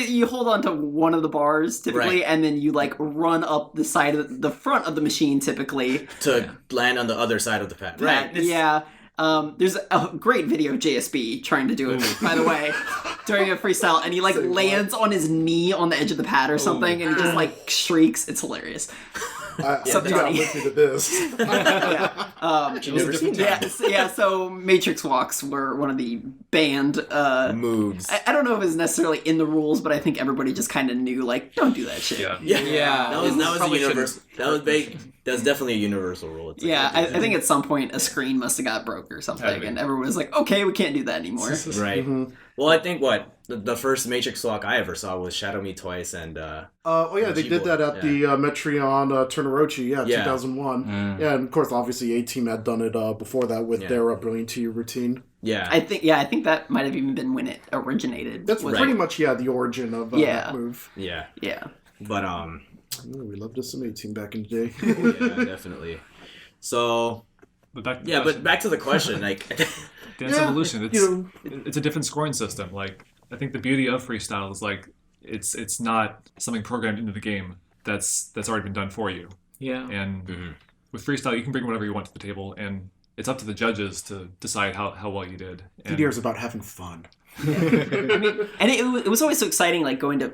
Speaker 1: you hold on to one of the bars typically,
Speaker 6: Right.
Speaker 1: and then you like run up the side of the front of the machine typically.
Speaker 6: to land on the other side of the pad. Right.
Speaker 1: Yeah. There's a great video of JSB trying to do it, by the way, during a freestyle, and he like lands on his knee on the edge of the pad or something, and he just like shrieks. It's hilarious.
Speaker 3: You got
Speaker 1: funny.
Speaker 3: with me to this.
Speaker 6: You've never seen that.
Speaker 1: So Matrix Walks were one of the banned
Speaker 6: Moves.
Speaker 1: I don't know if it's necessarily in the rules, but I think everybody just kind of knew, like, don't do that shit.
Speaker 4: Yeah.
Speaker 5: Yeah.
Speaker 6: That was a
Speaker 2: Probably
Speaker 6: universal. That was big. That's definitely a universal rule. It's like,
Speaker 1: Yeah, I think at some point a screen must have got broke or something,
Speaker 4: Had to be.
Speaker 1: and everyone was like, okay, we can't do that anymore.
Speaker 6: right. Well, I think the first Matrix walk I ever saw was Shadow Me Twice and
Speaker 3: They did that at the Metreon Turnarochi, 2001. Yeah, and of course, obviously, A-Team had done it before that with their Brilliant to You routine.
Speaker 6: yeah.
Speaker 1: I think that might have even been when it originated.
Speaker 3: That's
Speaker 1: was-
Speaker 3: pretty much, the origin of that move.
Speaker 6: yeah.
Speaker 1: Yeah.
Speaker 6: But
Speaker 3: Oh, we loved us some A-Team back in the day.
Speaker 6: yeah, definitely. So
Speaker 4: But back to the
Speaker 6: but
Speaker 4: question.
Speaker 6: back to the question, like
Speaker 4: Dance
Speaker 3: Yeah,
Speaker 4: Evolution.
Speaker 3: you
Speaker 4: It's a different scoring system. Like I think the beauty of freestyle is like it's not something programmed into the game that's already been done for you.
Speaker 2: Yeah.
Speaker 4: And with freestyle, you can bring whatever you want to the table, and it's up to the judges to decide how well you did. And
Speaker 3: DDR is about having fun.
Speaker 1: And it was always so exciting, like, going to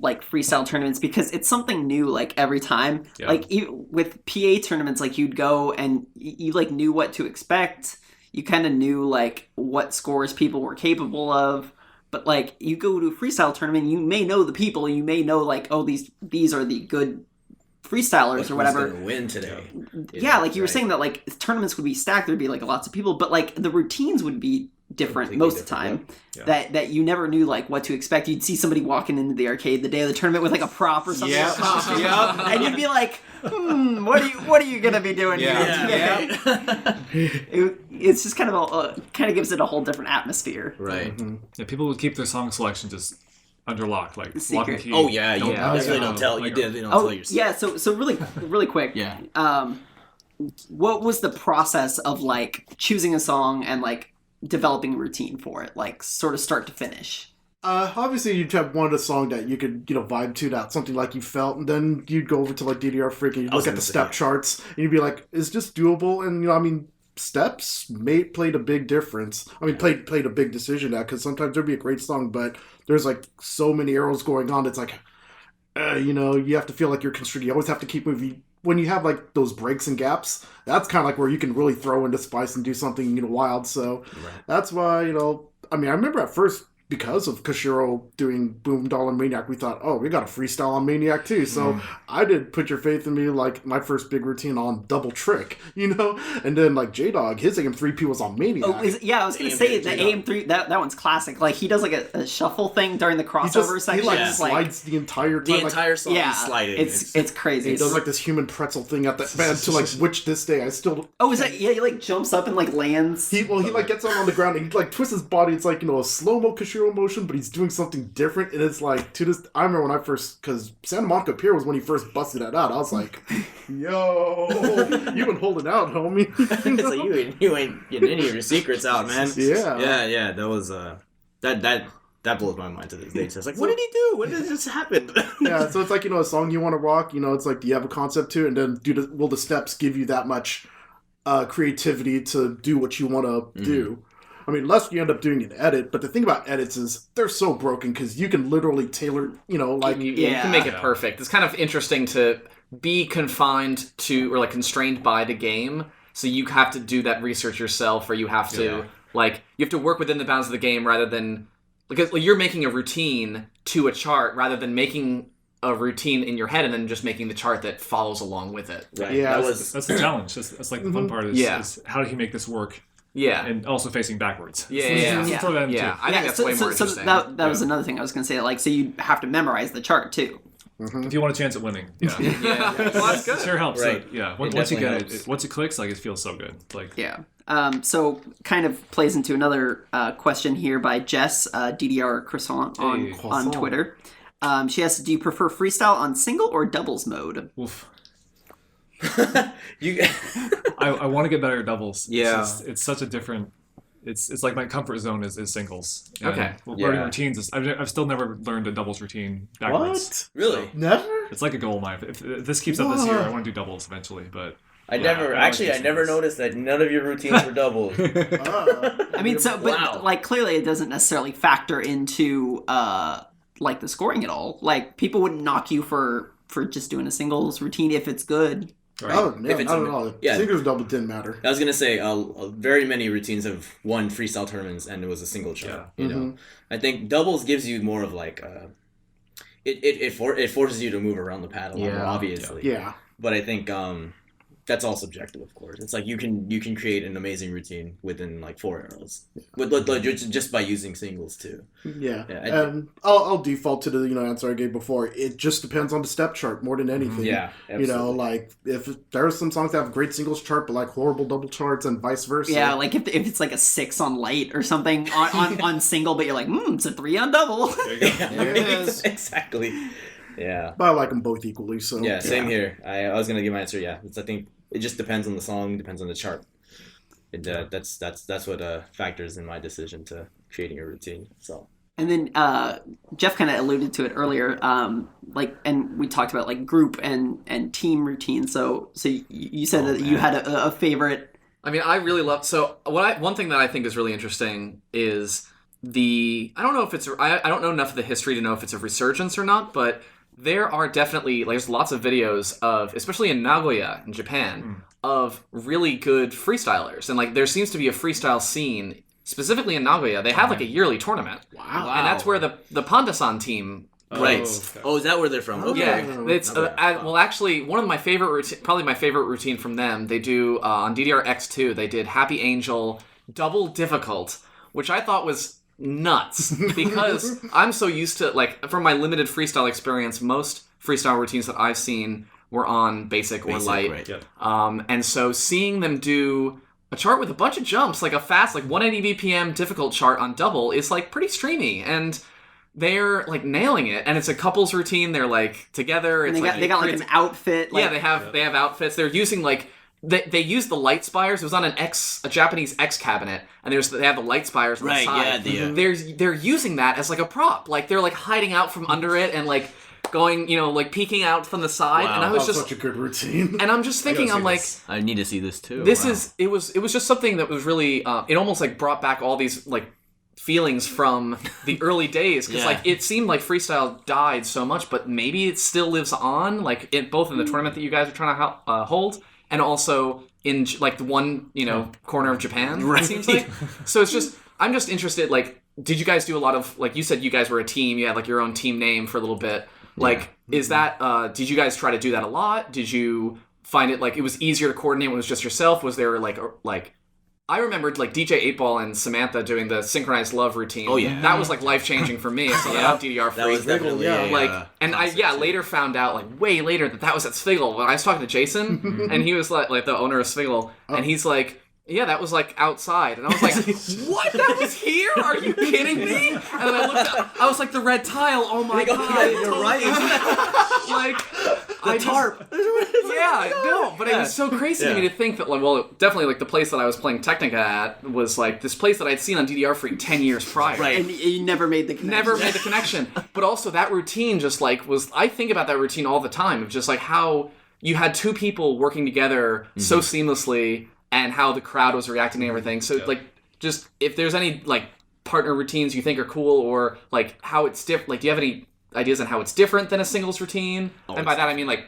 Speaker 1: like freestyle tournaments, because it's something new like every time.
Speaker 4: Yeah.
Speaker 1: Like with PA tournaments, like you'd go and you like knew what to expect. You kind of knew like what scores people were capable of. But like you go to a freestyle tournament, you may know the people. You may know like, oh, these are the good freestylers or whatever.
Speaker 6: Who's gonna win today?
Speaker 1: Yeah, like you were
Speaker 6: right.
Speaker 1: saying that like tournaments would be stacked. There'd be like lots of people, but like the routines would be different
Speaker 6: Completely
Speaker 1: most of the
Speaker 6: different,
Speaker 1: time.
Speaker 4: yeah.
Speaker 1: That you never knew like what to expect. You'd see somebody walking into the arcade the day of the tournament with like a prop or something,
Speaker 5: Yep.
Speaker 1: or costume,
Speaker 5: Yep.
Speaker 1: and you'd be like, what are you gonna be doing
Speaker 5: Yeah.
Speaker 1: here? It's just kind of gives it a whole different atmosphere.
Speaker 6: Right.
Speaker 4: Yeah, people would keep their song selection just under lock, like
Speaker 1: Secret.
Speaker 4: lock and key.
Speaker 6: Oh yeah, you
Speaker 1: Yeah.
Speaker 6: definitely don't tell. You
Speaker 4: Like,
Speaker 6: definitely don't
Speaker 1: Oh
Speaker 6: tell yourself.
Speaker 1: yeah, so really quick.
Speaker 6: Yeah.
Speaker 1: What was the process of like choosing a song and like developing a routine for it, like sort of start to finish?
Speaker 3: Obviously, you'd have one song that you could, vibe to, that something like you felt, and then you'd go over to like DDR Freak and you'd look at the step charts, and you'd be like, "Is this doable?" And steps played a big difference. Played a big decision that, because sometimes there'd be a great song, but there's like so many arrows going on. It's like, you have to feel like you're constricted. You always have to keep moving. When you have like those breaks and gaps, that's kind of like where you can really throw into spice and do something wild. So that's why I remember at first, because of Koshiro doing Boom Doll and Maniac, we thought, oh, we got a freestyle on Maniac too. So I did Put Your Faith in Me, like my first big routine on Double Trick, and then like J-Dog, his AM3P was on Maniac.
Speaker 1: Oh, I was gonna say the AM3, that one's classic. Like he does like a shuffle thing during the crossover section.
Speaker 3: He like
Speaker 1: Just,
Speaker 3: slides the entire time.
Speaker 6: The entire song
Speaker 1: yeah,
Speaker 6: is sliding.
Speaker 1: it's crazy.
Speaker 3: He does like this human pretzel thing at the band to like, which this day I still.
Speaker 1: Oh, is that? Yeah, he like jumps up and like lands.
Speaker 3: He like gets on the ground and he like twists his body. It's like a slow-mo Koshiro motion, but he's doing something different. And it's like, to this, I remember when I first, because Santa Monica Pier was when he first busted that out. I was like, yo, you've been holding out, homie.
Speaker 6: It's like you ain't getting any of your secrets out, man.
Speaker 3: Yeah.
Speaker 6: That was that blows my mind to this day. It's just like, what did he do? What did this happen?
Speaker 3: Yeah, so it's like, a song you want to rock, it's like, do you have a concept to it? And then will the steps give you that much creativity to do what you want to do? Unless you end up doing an edit, but the thing about edits is they're so broken because you can literally tailor, like...
Speaker 2: You can make it perfect. It's kind of interesting to be confined to, or like constrained by the game, so you have to do that research yourself, or you have to, you have to work within the bounds of the game rather than... Because you're making a routine to a chart rather than making a routine in your head and then just making the chart that follows along with it.
Speaker 6: Right.
Speaker 3: Yeah,
Speaker 6: That was
Speaker 4: That's the challenge. That's like the fun part is how do you make this work
Speaker 2: Yeah.
Speaker 4: and also facing backwards.
Speaker 2: Yeah,
Speaker 4: So
Speaker 2: yeah,
Speaker 4: let's
Speaker 1: yeah.
Speaker 4: throw that in
Speaker 2: Yeah,
Speaker 4: too.
Speaker 2: I think that's way more interesting.
Speaker 1: That was another thing I was going to say. Like, so you have to memorize the chart too.
Speaker 4: If you want a chance at winning, yeah,
Speaker 2: yeah. Well, that's
Speaker 4: it
Speaker 2: good.
Speaker 4: sure helps.
Speaker 6: Right.
Speaker 4: Yeah,
Speaker 6: It
Speaker 4: once you
Speaker 6: definitely
Speaker 4: get
Speaker 6: helps.
Speaker 4: once it clicks, like it feels so good. Like
Speaker 1: Yeah. So kind of plays into another question here by Jess DDR Croissant on
Speaker 3: Croissant.
Speaker 1: Twitter. She asks, do you prefer freestyle on single or doubles mode?
Speaker 4: oof.
Speaker 6: You
Speaker 4: I want to get better at doubles.
Speaker 5: Yeah.
Speaker 4: It's such a different. It's like my comfort zone is singles. And
Speaker 2: Okay.
Speaker 4: learning
Speaker 6: Yeah.
Speaker 4: routines is. I've still never learned a doubles routine backwards.
Speaker 3: What?
Speaker 6: really?
Speaker 3: Never?
Speaker 4: It's like a goal of mine. If this keeps up this year, I want to do doubles eventually. But
Speaker 6: I
Speaker 4: Yeah,
Speaker 6: never
Speaker 4: I like
Speaker 6: actually. I
Speaker 4: these
Speaker 6: never
Speaker 4: things.
Speaker 6: noticed that none of your routines were doubles.
Speaker 1: I mean, so but
Speaker 6: Wow.
Speaker 1: like clearly it doesn't necessarily factor into like the scoring at all. Like people wouldn't knock you for just doing a singles routine if it's good.
Speaker 4: right.
Speaker 3: Oh, no,
Speaker 6: If it's
Speaker 3: not
Speaker 6: a-
Speaker 3: at all.
Speaker 6: yeah.
Speaker 3: Singles double didn't matter.
Speaker 6: I was gonna say, very many routines have won freestyle tournaments, and it was a single chart.
Speaker 4: Yeah.
Speaker 6: You know, I think doubles gives you more of like it forces you to move around the pad a lot more,
Speaker 5: Yeah.
Speaker 6: obviously.
Speaker 3: Yeah.
Speaker 6: But I think that's all subjective, of course. It's like you can create an amazing routine within like 4 arrows, just by using singles too.
Speaker 3: Yeah.
Speaker 6: Yeah,
Speaker 3: And I'll default to the answer I gave before. It just depends on the step chart more than anything.
Speaker 6: Yeah, absolutely.
Speaker 3: Like if there are some songs that have great singles chart but like horrible double charts and vice versa.
Speaker 1: Yeah, like if it's like a 6 on light or something on single, but you're like, it's a 3 on double.
Speaker 4: There you go.
Speaker 3: There it is.
Speaker 6: Exactly. Yeah.
Speaker 3: But I like them both equally. So
Speaker 6: Yeah, same here. I was gonna give my answer. Yeah, I think it just depends on the song, depends on the chart. That's what factors in my decision to creating a routine. So
Speaker 1: And then Jeff kind of alluded to it earlier, and we talked about like group and team routines. So you said that you had a favorite.
Speaker 2: I mean, I really love. So one thing that I think is really interesting is I don't know if it's. I don't know enough of the history to know if it's a resurgence or not, but there are definitely there's lots of videos of, especially in Nagoya in Japan, of really good freestylers, and like there seems to be a freestyle scene specifically in Nagoya. They have like a yearly tournament.
Speaker 3: Wow.
Speaker 2: And that's where the Panda-san team plays.
Speaker 6: Oh, is that where they're from? Okay.
Speaker 2: Yeah, it's well, actually, one of my favorite, probably my favorite routine from them. They do on DDR X2. They did Happy Angel Double Difficult, which I thought was nuts because I'm so used to like from my limited freestyle experience, most freestyle routines that I've seen were on basic or light,
Speaker 6: right.
Speaker 4: Yep.
Speaker 2: and so seeing them do a chart with a bunch of jumps, like a fast, like 180 BPM difficult chart on double is like pretty streamy, and they're like nailing it. And it's a couples routine. They're like together. It's
Speaker 1: And
Speaker 2: like
Speaker 1: they got like an outfit. Like,
Speaker 2: yeah, they have outfits. They're using like they use the light spires. It was on a Japanese X cabinet, and they have the light spires on
Speaker 6: Right,
Speaker 2: the side.
Speaker 6: yeah,
Speaker 2: They're using that as like a prop. Like they're like hiding out from under it and like going, like peeking out from the side.
Speaker 6: Wow.
Speaker 2: And I was
Speaker 3: That's
Speaker 2: just
Speaker 3: such a good routine.
Speaker 2: and I'm just thinking, I'm like,
Speaker 6: I need to see this too.
Speaker 2: this
Speaker 6: Wow.
Speaker 2: is it was just something that was really it almost like brought back all these like feelings from the early days because
Speaker 6: Yeah.
Speaker 2: like it seemed like freestyle died so much, but maybe it still lives on, like both in the tournament that you guys are trying to hold and also in like the one corner of Japan. It seems like. So it's just I'm just interested. Like, did you guys do a lot of like you said you guys were a team? You had like your own team name for a little bit. Like, is that did you guys try to do that a lot? Did you find it like it was easier to coordinate when it was just yourself? Was there like I remembered like DJ 8-Ball and Samantha doing the synchronized love routine.
Speaker 6: Oh, yeah.
Speaker 2: That was like life changing for me. So I love DDR
Speaker 6: That was
Speaker 2: free.
Speaker 6: definitely
Speaker 3: Yeah.
Speaker 2: And I later found out like way later that was at Sviggle when I was talking to Jason and he was like the owner of Sviggle and he's like, yeah, that was like outside, and I was like, what? That was here? Are you kidding me? And then I looked up, I was like, the red tile. Oh my god!
Speaker 6: You're right.
Speaker 2: Like the
Speaker 6: tarp.
Speaker 2: Yeah, no, but it was so crazy to me to think that, like, well, definitely, like, the place that I was playing Technica at was, like, this place that I'd seen on DDR Free 10 years prior.
Speaker 6: Right.
Speaker 1: and you never made the connection.
Speaker 2: Never made the connection. But also, that routine just, like, I think about that routine all the time, of just, like, how you had two people working together so seamlessly, and how the crowd was reacting and everything. So, like, just, if there's any, like, partner routines you think are cool, or, like, how it's different, like, do you have any ideas on how it's different than a singles routine? And by that I mean like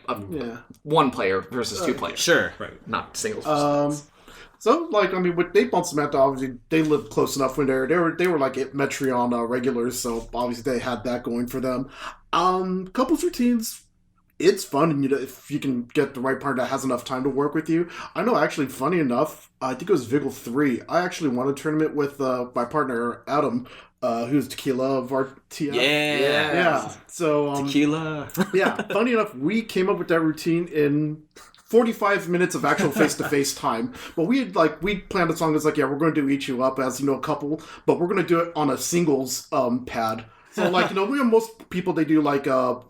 Speaker 2: one player versus two players.
Speaker 6: Sure.
Speaker 4: Right.
Speaker 2: Not singles versus
Speaker 3: So, like, I mean, with Dave and Samantha, obviously, they lived close enough when they were like Metreon regulars, so obviously they had that going for them. Couples routines, it's fun, and if you can get the right partner that has enough time to work with you. I know, actually, funny enough, I think it was Vigil 3. I actually won a tournament with my partner Adam, who's Tequila of our TF. Yeah. So
Speaker 6: Tequila.
Speaker 3: yeah. Funny enough, we came up with that routine in 45 minutes of actual face-to-face time. But we planned a song that's like, yeah, we're going to do Eat You Up as, a couple, but we're going to do it on a singles pad. So, most people, they do,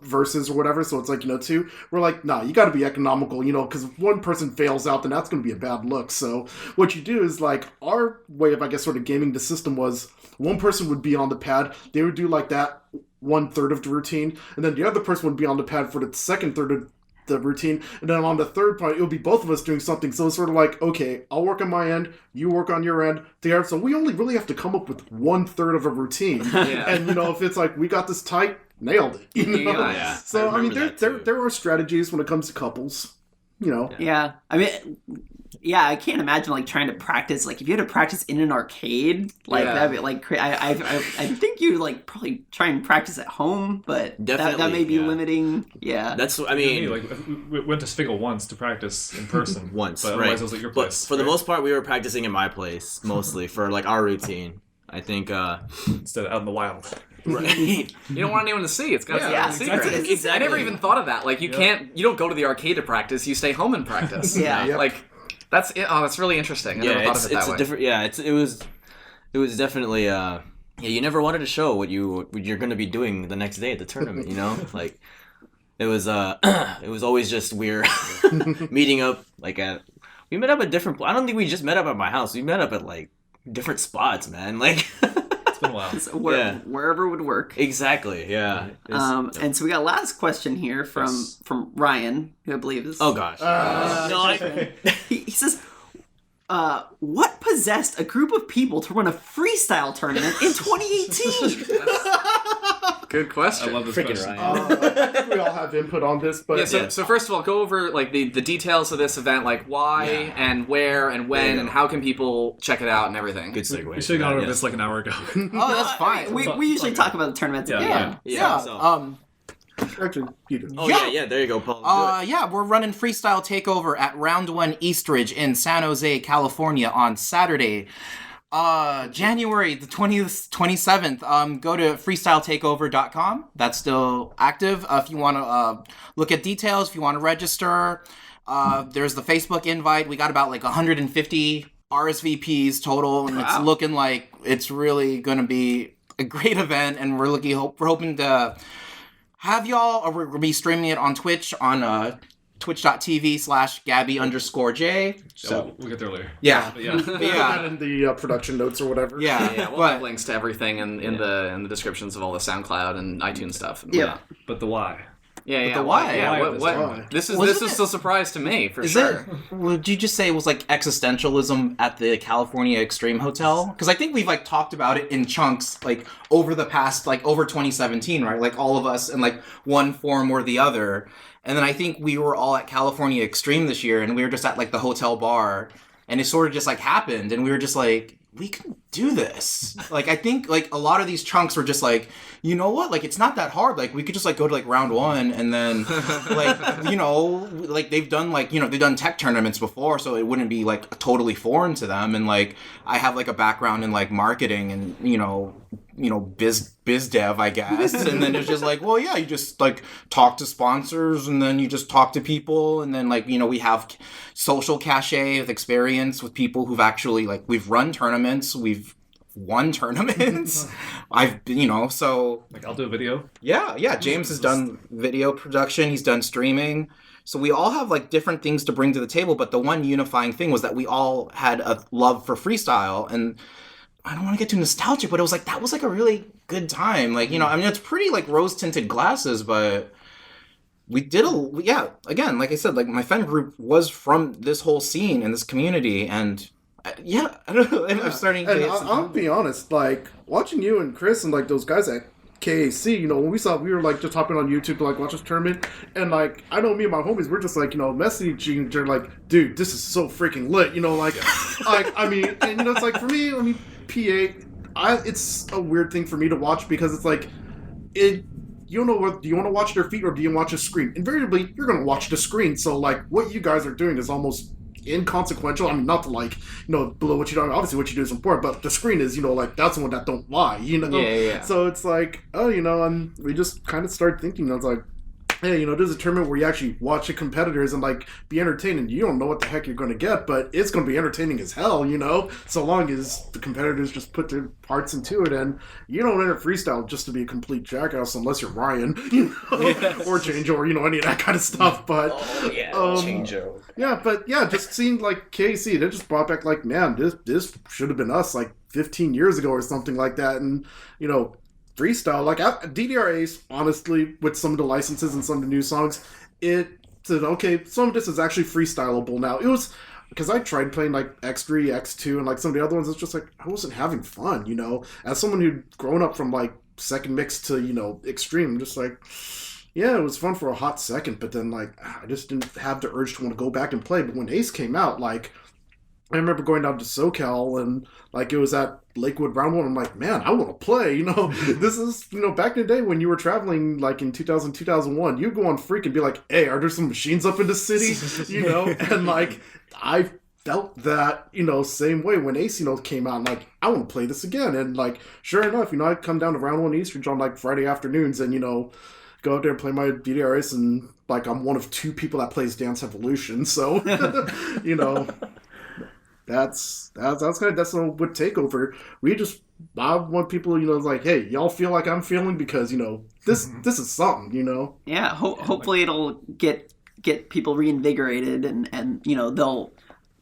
Speaker 3: verses or whatever, so it's, two. We're like, nah, you got to be economical, because if one person fails out, then that's going to be a bad look. So, what you do is, our way of, I guess, sort of gaming the system was one person would be on the pad, they would do, that 1/3 of the routine, and then the other person would be on the pad for the second third of the routine, and then on the third part, it would be both of us doing something. So it's sort of like, okay, I'll work on my end, you work on your end, there. So we only really have to come up with 1/3 of a routine. And if it's like, we got this tight, nailed it.
Speaker 6: Yeah.
Speaker 3: So I mean, there are strategies when it comes to couples.
Speaker 1: Yeah. I mean, yeah, I can't imagine trying to practice. If you had to practice in an arcade, that'd be I think you probably try and practice at home, but that may be limiting. Yeah,
Speaker 6: that's
Speaker 4: we went to Sviggle once to practice in person.
Speaker 6: Once,
Speaker 4: but
Speaker 6: right?
Speaker 4: Otherwise it was at your place.
Speaker 6: But for the most part, we were practicing at my place mostly for our routine. I think
Speaker 4: instead of out in the wild.
Speaker 6: Right.
Speaker 2: You don't want anyone to see. It's got to be secret.
Speaker 6: Exactly.
Speaker 2: I never even thought of that. You don't go to the arcade to practice. You stay home and practice. That's it. Oh, that's really interesting. I never thought of it that way.
Speaker 6: Different. Yeah, it was definitely. You never wanted to show what you're going to be doing the next day at the tournament. It was always just weird meeting up we met up at different. I don't think we just met up at my house. We met up at different spots, man.
Speaker 4: It's been a while.
Speaker 1: Wherever would work.
Speaker 6: Exactly. Yeah.
Speaker 1: And so we got last question here from Ryan, who I believe is.
Speaker 6: Oh gosh.
Speaker 1: He says, what possessed a group of people to run a freestyle tournament in 2018?
Speaker 2: Good question.
Speaker 4: I love this
Speaker 6: Freaking
Speaker 4: question.
Speaker 6: Ryan.
Speaker 3: I think we all have input on this, but
Speaker 2: so first of all, go over the details of this event, why and where and when and how can people check it out and everything.
Speaker 6: Good segue.
Speaker 4: We should have gone over this an hour ago.
Speaker 5: Oh, that's fine.
Speaker 1: We usually talk about the tournaments.
Speaker 6: So.
Speaker 3: actually, Peter.
Speaker 6: Oh yeah. There you go, Paul.
Speaker 5: We're running Freestyle Takeover at Round 1 Eastridge in San Jose, California on Saturday, January the 27th. Go to freestyletakeover.com. That's still active. If you want to look at details, if you want to register, there's the Facebook invite. We got about 150 RSVPs total, and It's looking like it's really going to be a great event, and we're hoping to have y'all, or we're going to be streaming it on Twitch on twitch.tv/Gabby_J.
Speaker 4: So we'll get there later.
Speaker 5: Yeah.
Speaker 3: Put that in the production notes or whatever.
Speaker 2: Yeah, we'll have links to everything in the descriptions of all the SoundCloud and iTunes stuff.
Speaker 1: Yeah.
Speaker 4: But the why?
Speaker 2: Yeah.
Speaker 5: the why?
Speaker 2: What? This is a surprise to me for
Speaker 5: Is
Speaker 2: sure.
Speaker 5: Would you just say it was existentialism at the California Extreme Hotel? Because I think we've talked about it in chunks over the past over 2017, right? All of us in one form or the other. And then I think we were all at California Extreme this year, and we were just at the hotel bar, and it sort of just happened, and we were just we can do this. I think a lot of these chunks were just you know what? It's not that hard. We could just go to round 1, and then they've done they've done tech tournaments before, so it wouldn't be totally foreign to them. And I have a background in marketing and biz dev, I guess. And then it's just you just talk to sponsors, and then you just talk to people, and then we have social cachet with experience with people who've actually we've run tournaments, we've won tournaments. I've been, so
Speaker 4: I'll do a video.
Speaker 5: Yeah. James has done video production. He's done streaming. So we all have different things to bring to the table. But the one unifying thing was that we all had a love for freestyle. And I don't want to get too nostalgic, but it was that was a really good time. It's pretty rose tinted glasses, but we did again, like I said, my friend group was from this whole scene and this community, and I don't know. I'm starting to.
Speaker 3: I'll be honest, watching you and Chris and those guys at KAC, when we saw, we were just hopping on YouTube to watch this tournament, and I know me and my homies, we're just messaging, they're dude, this is so freaking lit, I mean, and it's for me, PA, it's a weird thing for me to watch because it's you don't know what, do you want to watch their feet or do you watch a screen? Invariably, you're going to watch the screen. So, like, what you guys are doing is almost inconsequential. I mean, not to, like, below what you do. Obviously, what you do is important, but the screen is, like, that's the one that don't lie,
Speaker 2: Yeah.
Speaker 3: So it's like, and we just kind of start thinking, I was like, hey, there's a tournament where you actually watch the competitors and, like, be entertained, and you don't know what the heck you're going to get, but it's going to be entertaining as hell, so long as the competitors just put their hearts into it, and you don't enter freestyle just to be a complete jackass unless you're Ryan, or Change, or, any of that kind of stuff, but...
Speaker 6: Change-o.
Speaker 3: Yeah, but, just seeing, like, KC, they just brought back, like, man, this should have been us, like, 15 years ago or something like that, and, freestyle, like DDR Ace, honestly, with some of the licenses and some of the new songs, it said, okay, some of this is actually freestylable now. It was, because I tried playing like X3, X2, and like some of the other ones, it's just like, I wasn't having fun, As someone who'd grown up from like second mix to, extreme, I'm just like, yeah, it was fun for a hot second, but then like, I just didn't have the urge to want to go back and play. But when Ace came out, like, I remember going down to SoCal and like it was at Lakewood Round 1. I'm like, man, I want to play. This is, back in the day when you were traveling like in 2000, 2001, you'd go on Freak and be like, hey, are there some machines up in the city? And like, I felt that, same way when Ace, came out and like, I want to play this again. And like, sure enough, I'd come down to Round 1 Eastridge on like Friday afternoons and, go out there and play my DDRS and like, I'm one of 2 people that plays Dance Evolution. So, That's kind of with Takeover. I want people, like, hey, y'all feel like I'm feeling because this is something,
Speaker 1: Yeah, hopefully it'll get people reinvigorated and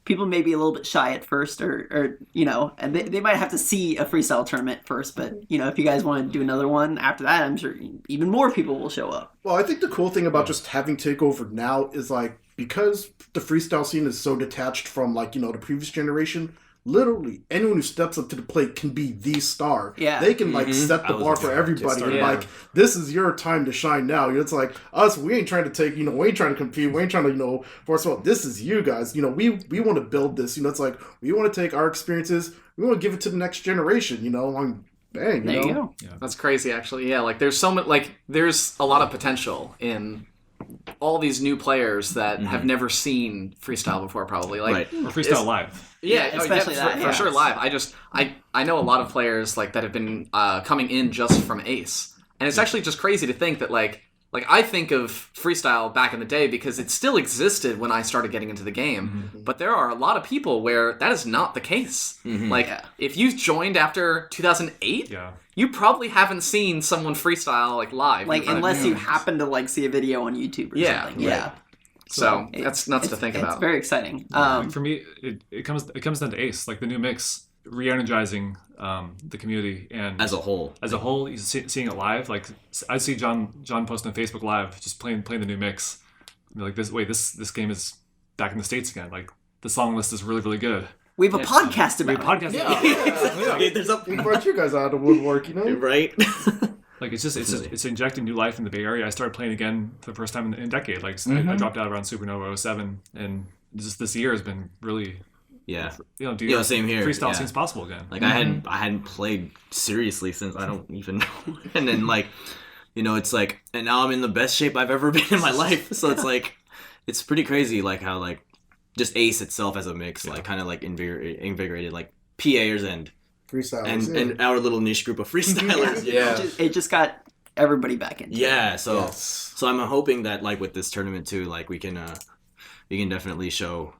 Speaker 1: people may be a little bit shy at first or and they might have to see a freestyle tournament first, but if you guys want to do another one after that, I'm sure even more people will show up.
Speaker 3: Well, I think the cool thing about just having Takeover now is like, because the freestyle scene is so detached from like, the previous generation, literally anyone who steps up to the plate can be the star.
Speaker 1: Yeah.
Speaker 3: They can like set the bar for everybody. And like, this is your time to shine now. It's like us, we ain't trying to take, we ain't trying to compete. We ain't trying to, force well, this is you guys. We want to build this. It's like, we want to take our experiences, we want to give it to the next generation, on bang,
Speaker 1: There you go.
Speaker 2: Yeah. That's crazy, actually. Yeah, like there's so much, like there's a lot of potential in all these new players that have never seen freestyle before, probably like
Speaker 4: Or freestyle live.
Speaker 2: Yeah,
Speaker 1: especially
Speaker 2: for sure live. I know a lot of players like that have been coming in just from Ace, and it's actually just crazy to think that like I think of freestyle back in the day because it still existed when I started getting into the game, but there are a lot of people where that is not the case. Like if you joined after 2008, you probably haven't seen someone freestyle like live,
Speaker 1: like unless you happen to like see a video on YouTube or something. Yeah.
Speaker 2: So that's nuts to think about.
Speaker 1: It's very exciting.
Speaker 4: For me, it comes down to Ace, like the new mix, re-energizing the community and
Speaker 6: as a whole,
Speaker 4: seeing it live. Like I see John posting on Facebook Live, just playing the new mix. Like this game is back in the States again. Like the song list is really, really good.
Speaker 1: We have a podcast about it.
Speaker 3: We brought you guys out of the woodwork,
Speaker 6: right?
Speaker 4: Like it's injecting new life in the Bay Area. I started playing again for the first time in a decade. Like I dropped out around SuperNOVA 07, and just this year has been really
Speaker 6: same here.
Speaker 4: Freestyle seems possible again.
Speaker 6: Like I hadn't played seriously since I don't even know, and then like it's like, and now I'm in the best shape I've ever been in my life. So it's like it's pretty crazy, like how like just Ace itself as a mix, like kind of like invigorated like PAers and
Speaker 3: freestylers
Speaker 6: and our little niche group of freestylers.
Speaker 1: It just got everybody back in.
Speaker 6: So I'm hoping that like with this tournament too, like we can definitely show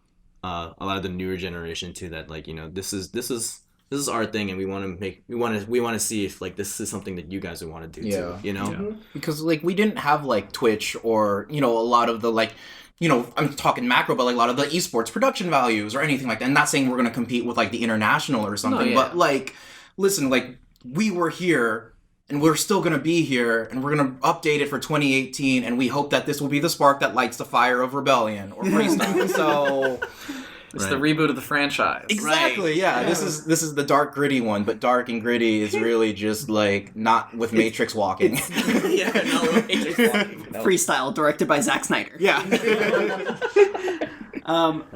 Speaker 6: a lot of the newer generation too that like this is our thing, and we want to see if like this is something that you guys would want to do too.
Speaker 5: Because like we didn't have like Twitch or a lot of the like. I'm talking macro, but like a lot of the esports production values or anything like that. I'm not saying we're going to compete with like the international or something, but like, listen, like we were here and we're still going to be here and we're going to update it for 2018. And we hope that this will be the spark that lights the fire of rebellion or freestyle. So
Speaker 2: it's the reboot of the franchise.
Speaker 5: Exactly. Yeah. This is the dark gritty one, but dark and gritty is really just like not with Matrix walking.
Speaker 6: Not with Matrix walking. No.
Speaker 1: Freestyle directed by Zack Snyder.
Speaker 5: Yeah.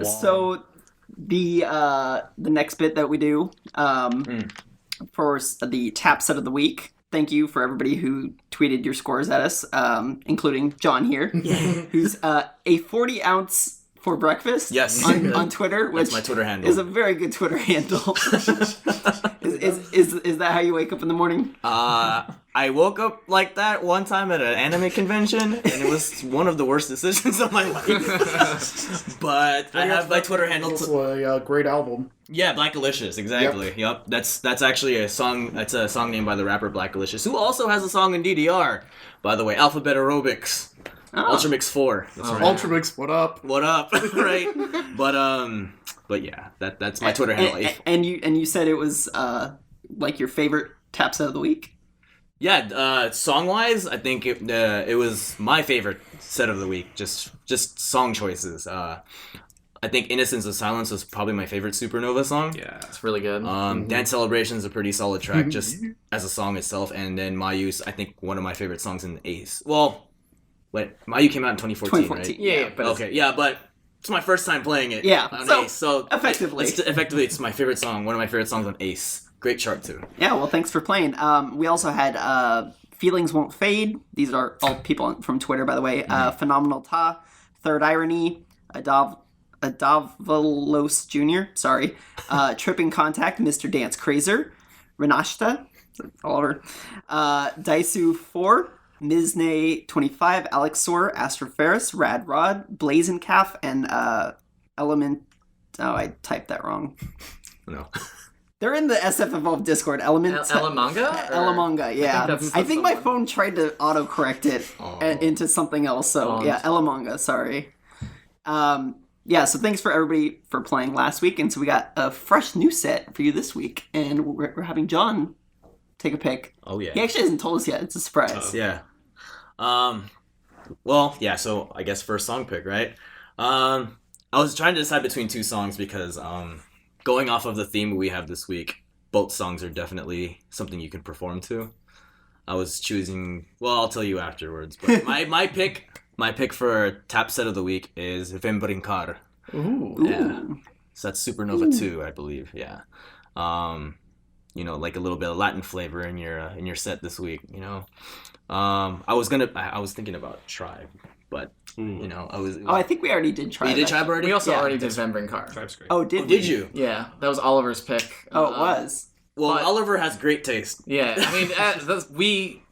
Speaker 1: So the next bit that we do for the tap set of the week, thank you for everybody who tweeted your scores at us, including John here, who's a 40-ounce for breakfast
Speaker 6: Yes.
Speaker 1: on Twitter, which
Speaker 6: That's my Twitter handle.
Speaker 1: is a very good Twitter handle. is that how you wake up in the morning?
Speaker 6: I woke up like that one time at an anime convention, and it was one of the worst decisions of my life. But I have my Twitter handle.
Speaker 3: Also a great album.
Speaker 6: Yeah, Blackalicious, exactly. Yep. That's actually a song. That's a song named by the rapper Blackalicious, who also has a song in DDR. By the way, Alphabet Aerobics, Ultra Mix 4. That's right.
Speaker 3: Ultramix, what up?
Speaker 6: What up? Right. But yeah, that's my Twitter handle.
Speaker 1: And you said it was like your favorite tap set of the week.
Speaker 6: Yeah, song-wise, I think it was my favorite set of the week. Just song choices. I think Innocence of Silence was probably my favorite SuperNOVA song.
Speaker 2: Yeah, it's really good.
Speaker 6: Dance Celebration is a pretty solid track just as a song itself. And then Mayu's, I think, one of my favorite songs in Ace. Well, wait, Mayu came out in 2014, right?
Speaker 2: Yeah, but
Speaker 6: Okay, yeah, but it's my first time playing it on
Speaker 1: so
Speaker 6: Ace. So
Speaker 1: effectively.
Speaker 6: It's my favorite song, one of my favorite songs on Ace. Great chart, too.
Speaker 1: Yeah, well, thanks for playing. We also had Feelings Won't Fade. These are all people from Twitter, by the way. Phenomenal Ta, Third Irony, Adavlos Jr., sorry. Tripping Contact, Mr. Dance Crazer, Renashta, Oliver, Daisu 4, Mizne 25, Alex Soar, Astro Ferris, Rad Rod, Blazing Calf, and Element. Oh, I typed that wrong.
Speaker 6: No.
Speaker 1: They're in the SF Evolved Discord.
Speaker 2: Elamanga?
Speaker 1: Elamanga, yeah. I think my
Speaker 2: someone.
Speaker 1: phone tried to autocorrect it into something else. So yeah, Elamanga. Sorry. Yeah. So thanks for everybody for playing last week, and so we got a fresh new set for you this week, and we're having John take a pick.
Speaker 6: Oh yeah.
Speaker 1: He actually hasn't told us yet. It's a surprise.
Speaker 6: Yeah. Well, yeah, so I guess first song pick, right? I was trying to decide between two songs because going off of the theme we have this week, both songs are definitely something you can perform to. I was choosing, well, I'll tell you afterwards, but my pick for tap set of the week is Vem Brincar.
Speaker 1: Ooh.
Speaker 6: Yeah. So that's SuperNOVA 2, I believe. Yeah. Like a little bit of Latin flavor in your set this week, I was thinking about Tribe, but
Speaker 1: I think we already did try.
Speaker 6: You did Tribe already?
Speaker 2: we also
Speaker 1: Yeah.
Speaker 2: already did Vem Brincar.
Speaker 4: Tribe's great.
Speaker 1: Oh, did
Speaker 6: Did you?
Speaker 2: Yeah, that was Oliver's pick.
Speaker 1: Oh, it was.
Speaker 6: Well,
Speaker 2: But-
Speaker 6: Oliver has great taste.
Speaker 2: Yeah, I mean,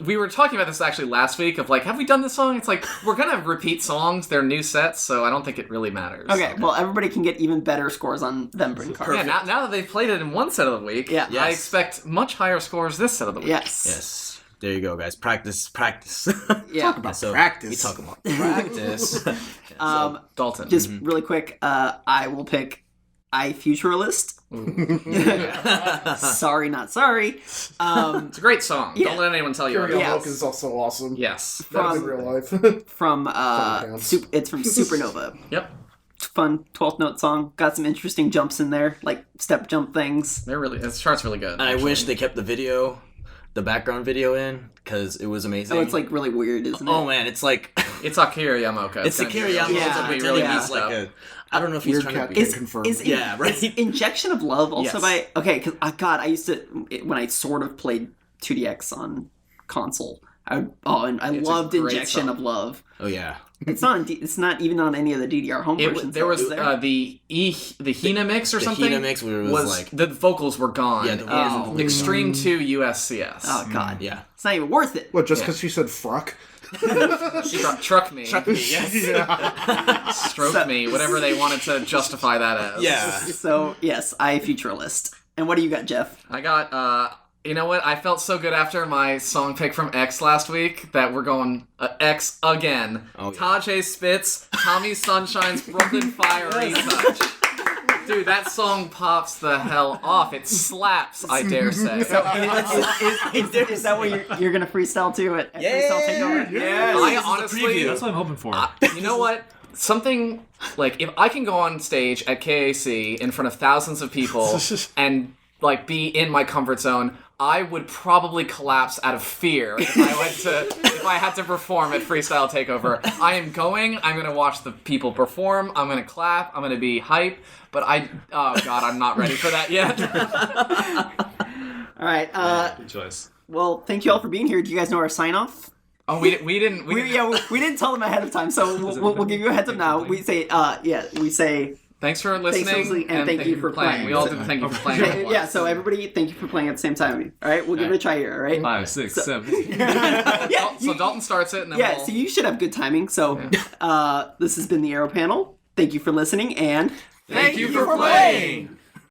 Speaker 2: we were talking about this actually last week of like, have we done this song? It's like, we're gonna repeat songs, they're new sets, so I don't think it really matters.
Speaker 1: Okay, well, everybody can get even better scores on Vem Brincar.
Speaker 2: Yeah, now that they've played it in one set of the week,
Speaker 1: Yeah.
Speaker 2: I
Speaker 6: Yes.
Speaker 2: expect much higher scores this set of the week.
Speaker 1: Yes.
Speaker 6: Yes. There you go, guys. Practice.
Speaker 1: Yeah.
Speaker 3: Talk about practice.
Speaker 6: We talk about practice.
Speaker 2: Dalton.
Speaker 1: Just really quick, I will pick iFUTURELIST. Sorry, not sorry.
Speaker 2: It's a great song.
Speaker 1: Yeah.
Speaker 2: Don't let anyone tell you
Speaker 3: Karaoke
Speaker 2: otherwise.
Speaker 1: Yes.
Speaker 3: is also awesome.
Speaker 2: Yes.
Speaker 3: That's in
Speaker 1: From-
Speaker 3: real life.
Speaker 1: From
Speaker 3: dance.
Speaker 1: it's from SuperNOVA.
Speaker 2: Yep.
Speaker 1: Fun 12th note song. Got some interesting jumps in there, like step jump things.
Speaker 2: This chart's really good.
Speaker 6: I wish they kept the background video in, because it was amazing.
Speaker 1: Oh, it's like really weird, isn't it?
Speaker 6: Oh man, it's like
Speaker 2: It's Akira Yamaoka.
Speaker 6: it's
Speaker 2: gonna be
Speaker 6: Akira
Speaker 2: really-
Speaker 6: Yamaoka.
Speaker 1: Yeah,
Speaker 2: it's gonna be
Speaker 6: pretending
Speaker 2: really
Speaker 6: he's
Speaker 2: messed
Speaker 6: like
Speaker 2: up.
Speaker 6: I don't know if he's
Speaker 3: Weird
Speaker 6: trying
Speaker 3: cat
Speaker 6: to be.
Speaker 3: is confirmed.
Speaker 6: Yeah, right.
Speaker 1: Is Injection of Love also
Speaker 2: Yes.
Speaker 1: by... Okay, because, God, I used to... When I sort of played 2DX on console, I
Speaker 2: It's a
Speaker 1: loved
Speaker 2: great
Speaker 1: Injection
Speaker 2: song.
Speaker 1: of Love.
Speaker 6: Oh yeah.
Speaker 1: It's not even on any of the DDR home versions.
Speaker 2: There was
Speaker 1: is there?
Speaker 2: the Hina mix or
Speaker 6: The
Speaker 2: something.
Speaker 6: Hina mix where it was like-
Speaker 2: the vocals were gone.
Speaker 6: Yeah, the vocals
Speaker 2: in
Speaker 6: were
Speaker 2: Extreme 2 USCS.
Speaker 1: Oh, God.
Speaker 6: Yeah.
Speaker 1: It's not even worth it.
Speaker 3: What, just because she said fruck?
Speaker 2: Truck me,
Speaker 6: Truck me, yes.
Speaker 3: Yeah.
Speaker 2: stroke me, whatever they wanted to justify that as.
Speaker 6: Yeah.
Speaker 1: So, yes, iFUTURELIST. And what do you got, Jeff?
Speaker 2: I got, you know what? I felt so good after my song pick from X last week that we're going X again.
Speaker 6: Oh, yeah.
Speaker 2: Tajay Spitz, Tommie Sunshine's Brooklyn Fire Retouch. Dude, that song pops the hell off. It slaps, I dare say.
Speaker 1: Is that what you're going to freestyle to at Freestyle Takeover?
Speaker 6: Yeah.
Speaker 2: I honestly,
Speaker 4: That's what I'm hoping for.
Speaker 2: you know what? Something like if I can go on stage at KAC in front of thousands of people and like be in my comfort zone, I would probably collapse out of fear if I had to perform at Freestyle Takeover. I'm gonna watch the people perform, I'm gonna clap, I'm gonna be hype, but oh god, I'm not ready for that yet.
Speaker 1: All right.
Speaker 4: Good choice.
Speaker 1: Well, thank you all for being here. Do you guys know our sign off?
Speaker 2: Oh, we didn't.
Speaker 1: We didn't tell them ahead of time, so we'll give you a heads up now. We say, we say.
Speaker 2: Thanks for listening,
Speaker 1: and thank you for playing.
Speaker 2: We all do the thank you for playing.
Speaker 1: Yeah, so everybody, thank you for playing at the same time. All right, we'll give it a try here. All right.
Speaker 4: 5, 6, 7.
Speaker 1: Yeah.
Speaker 2: So Dalton starts it, and then
Speaker 1: Yeah. So you should have good timing. So, this has been the Arrow Panel. Thank you for listening, and
Speaker 2: thank you for playing.